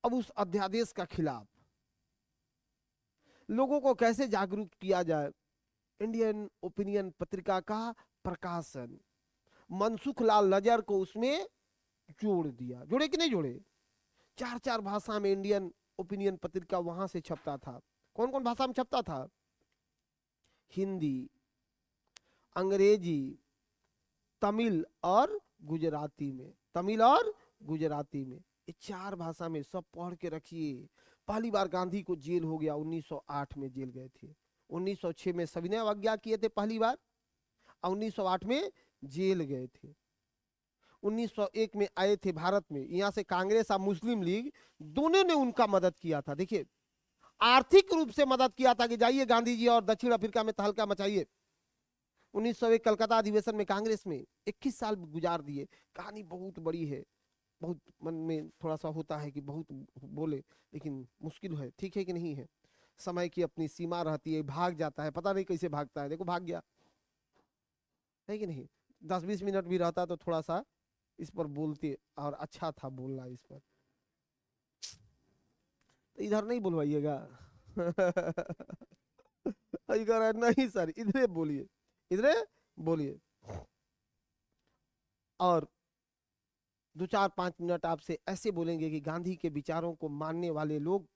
अब उस अध्यादेश का खिलाफ लोगों को कैसे जागरूक किया जाए, इंडियन ओपिनियन पत्रिका का प्रकाशन, मनसुख लाल नजर को उसमें जोड़ दिया। जोड़े कि नहीं जोड़े? 4 भाषा में इंडियन ओपिनियन पत्रिका वहां से छपता था। कौन कौन भाषा में छपता था? हिंदी, अंग्रेजी, तमिल और गुजराती में। तमिल और गुजराती में, ये 4 भाषा में सब पढ़ के रखिए। पहली बार गांधी को जेल हो गया 1908 में जेल गए थे। 1906 में सविनय अवज्ञा किए थे पहली बार, और 1908 में जेल गए थे। 1901 में आए थे भारत में। यहाँ से कांग्रेस और मुस्लिम लीग दोनों ने उनका मदद किया था। देखिए, आर्थिक रूप से मदद किया था कि जाइए गांधी जी और दक्षिण अफ्रीका में तहलका मचाइए। 1901 कलकत्ता अधिवेशन में कांग्रेस में 21 साल गुजार दिए। कहानी बहुत बड़ी है, बहुत मन में थोड़ा सा होता है कि बहुत बोले, लेकिन मुश्किल है। ठीक है कि नहीं है? समय की अपनी सीमा रहती है, भाग जाता है, पता नहीं कैसे भागता है। देखो भाग गया, है कि नहीं? 10-20 मिनट भी रहता तो थोड़ा सा इस पर बोलते और अच्छा था बोलना इस पर। तो इधर नहीं बुलवाइएगा। इधर नहीं सर, इधरे बोलिए, इधरे बोलिए। और दो चार 5 मिनट आपसे ऐसे बोलेंगे कि गांधी के विचारों को मानने वाले लोग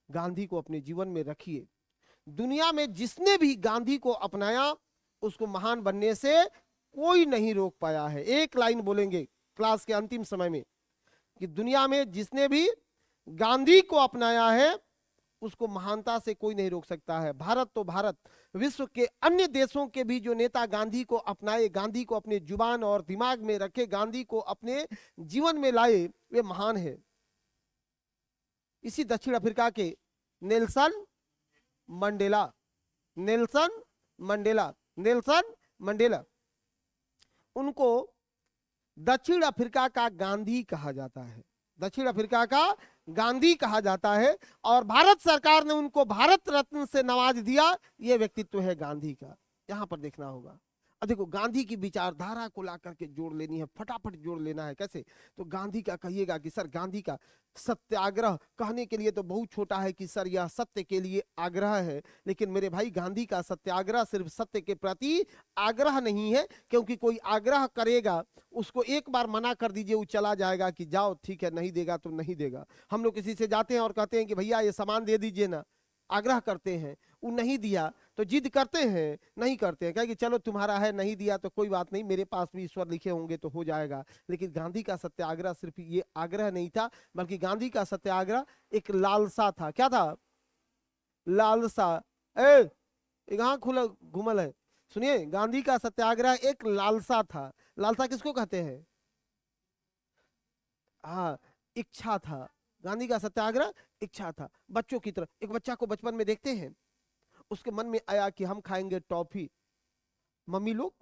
गांधी को अपने जीवन में रखिए। दुनिया में जिसने भी गांधी को अपनाया उसको महान बनने से कोई नहीं रोक पाया है। एक लाइन बोलेंगे क्लास के अंतिम समय में कि दुनिया में जिसने भी गांधी को अपनाया है उसको महानता से कोई नहीं रोक सकता है। भारत तो भारत, विश्व के अन्य देशों के भी जो नेता गांधी को अपनाए, गांधी को अपने जुबान और दिमाग में रखे, गांधी को अपने जीवन में लाए, वे महान है। इसी दक्षिण अफ्रीका के Nelson Mandela, Nelson Mandela, Nelson Mandela, उनको दक्षिण अफ्रीका का गांधी कहा जाता है, दक्षिण अफ्रीका का गांधी कहा जाता है। और भारत सरकार ने उनको भारत रत्न से नवाज दिया। यह व्यक्तित्व है गांधी का। यहां पर देखना होगा। अब देखो, गांधी की विचारधारा को ला करके जोड़ लेनी है, फटाफट जोड़ लेना है। कैसे? तो गांधी का कहिएगा कि सर गांधी का सत्याग्रह कहने के लिए तो बहुत छोटा है कि सर यह सत्य के लिए आग्रह है, लेकिन मेरे भाई गांधी का सत्याग्रह सिर्फ सत्य के प्रति आग्रह नहीं है, क्योंकि कोई आग्रह करेगा उसको एक बार मना कर दीजिए, वो चला जाएगा कि जाओ ठीक है, नहीं देगा तो नहीं देगा। हम लोग किसी से जाते हैं और कहते हैं कि भैया ये सामान दे दीजिए ना, आग्रह करते हैं, वो नहीं दिया तो जिद करते हैं, नहीं करते हैं, कहे कि चलो तुम्हारा है, नहीं दिया तो कोई बात नहीं, मेरे पास भी ईश्वर लिखे होंगे तो हो जाएगा। लेकिन गांधी का सत्याग्रह सिर्फ ये आग्रह नहीं था, बल्कि गांधी का सत्याग्रह एक लालसा था। क्या था? लालसा। कहाँ खुला घुमल है? सुनिए, गांधी का सत्याग्रह एक लालसा था। लालसा किसको कहते हैं? हाँ, इच्छा था। गांधी का सत्याग्रह इच्छा था। बच्चों की तरह, एक बच्चा को बचपन में देखते हैं, उसके मन में आया कि हम खाएंगे टॉफी, मम्मी लोग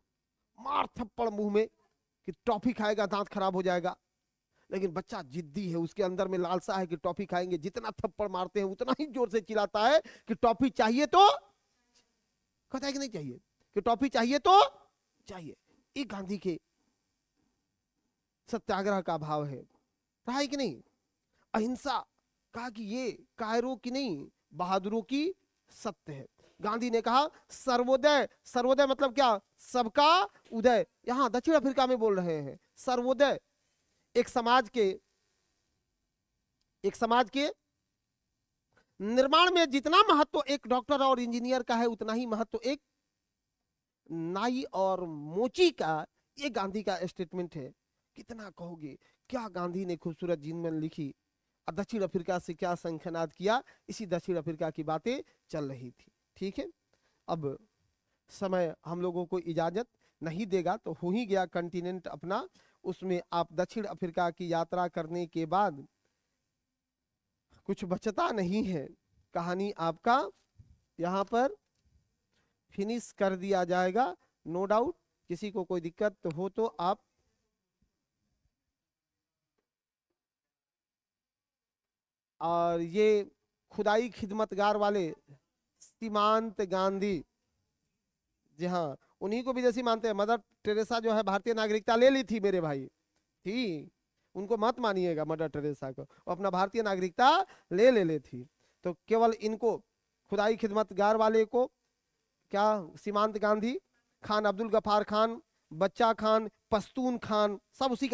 मार थप्पड़ मुंह में कि टॉफी खाएगा दांत खराब हो जाएगा। लेकिन बच्चा जिद्दी है, उसके अंदर में लालसा है कि टॉफी खाएंगे। जितना थप्पड़ मारते हैं उतना ही जोर से चिल्लाता है कि टॉफी चाहिए तो, कहता है कि नहीं चाहिए, कि टॉफी चाहिए तो चाहिए। ये गांधी के सत्याग्रह का भाव है, रहा है कि नहीं? अहिंसा, कहा कि ये कायरों की नहीं बहादुरों की सत्य है। गांधी ने कहा सर्वोदय। सर्वोदय मतलब क्या? सबका उदय। यहां दक्षिण अफ्रीका में बोल रहे हैं सर्वोदय। एक समाज के निर्माण में जितना महत्व एक डॉक्टर और इंजीनियर का है, उतना ही महत्व एक नाई और मोची का। ये गांधी का स्टेटमेंट है। कितना कहोगे? क्या गांधी ने खूबसूरत जीवन लिखी, दक्षिण अफ्रीका से क्या संख्यानाद किया, इसी दक्षिण अफ्रीका की बातें चल रही थी। ठीक है, अब समय हम लोगों को इजाजत नहीं देगा तो हो ही गया कंटिनेंट अपना। उसमें आप दक्षिण अफ्रीका की यात्रा करने के बाद कुछ बचता नहीं है। कहानी आपका यहाँ पर फिनिश कर दिया जाएगा, नो डाउट। किसी को कोई दिक्कत हो तो आप और ये खुदाई खिदमतगार वाले सीमांत गांधी, जी हाँ, उन्हीं को विदेशी मानते हैं। मदर टेरेसा जो है भारतीय नागरिकता ले ली थी मेरे भाई, थी, उनको मत मानिएगा मदर टेरेसा को, वो अपना भारतीय नागरिकता ले थी। तो केवल इनको खुदाई खिदमतगार वाले को क्या सीमांत गांधी, खान अब्दुल गफार खान, बच्चा खान, पश्तून खान, सब उसी का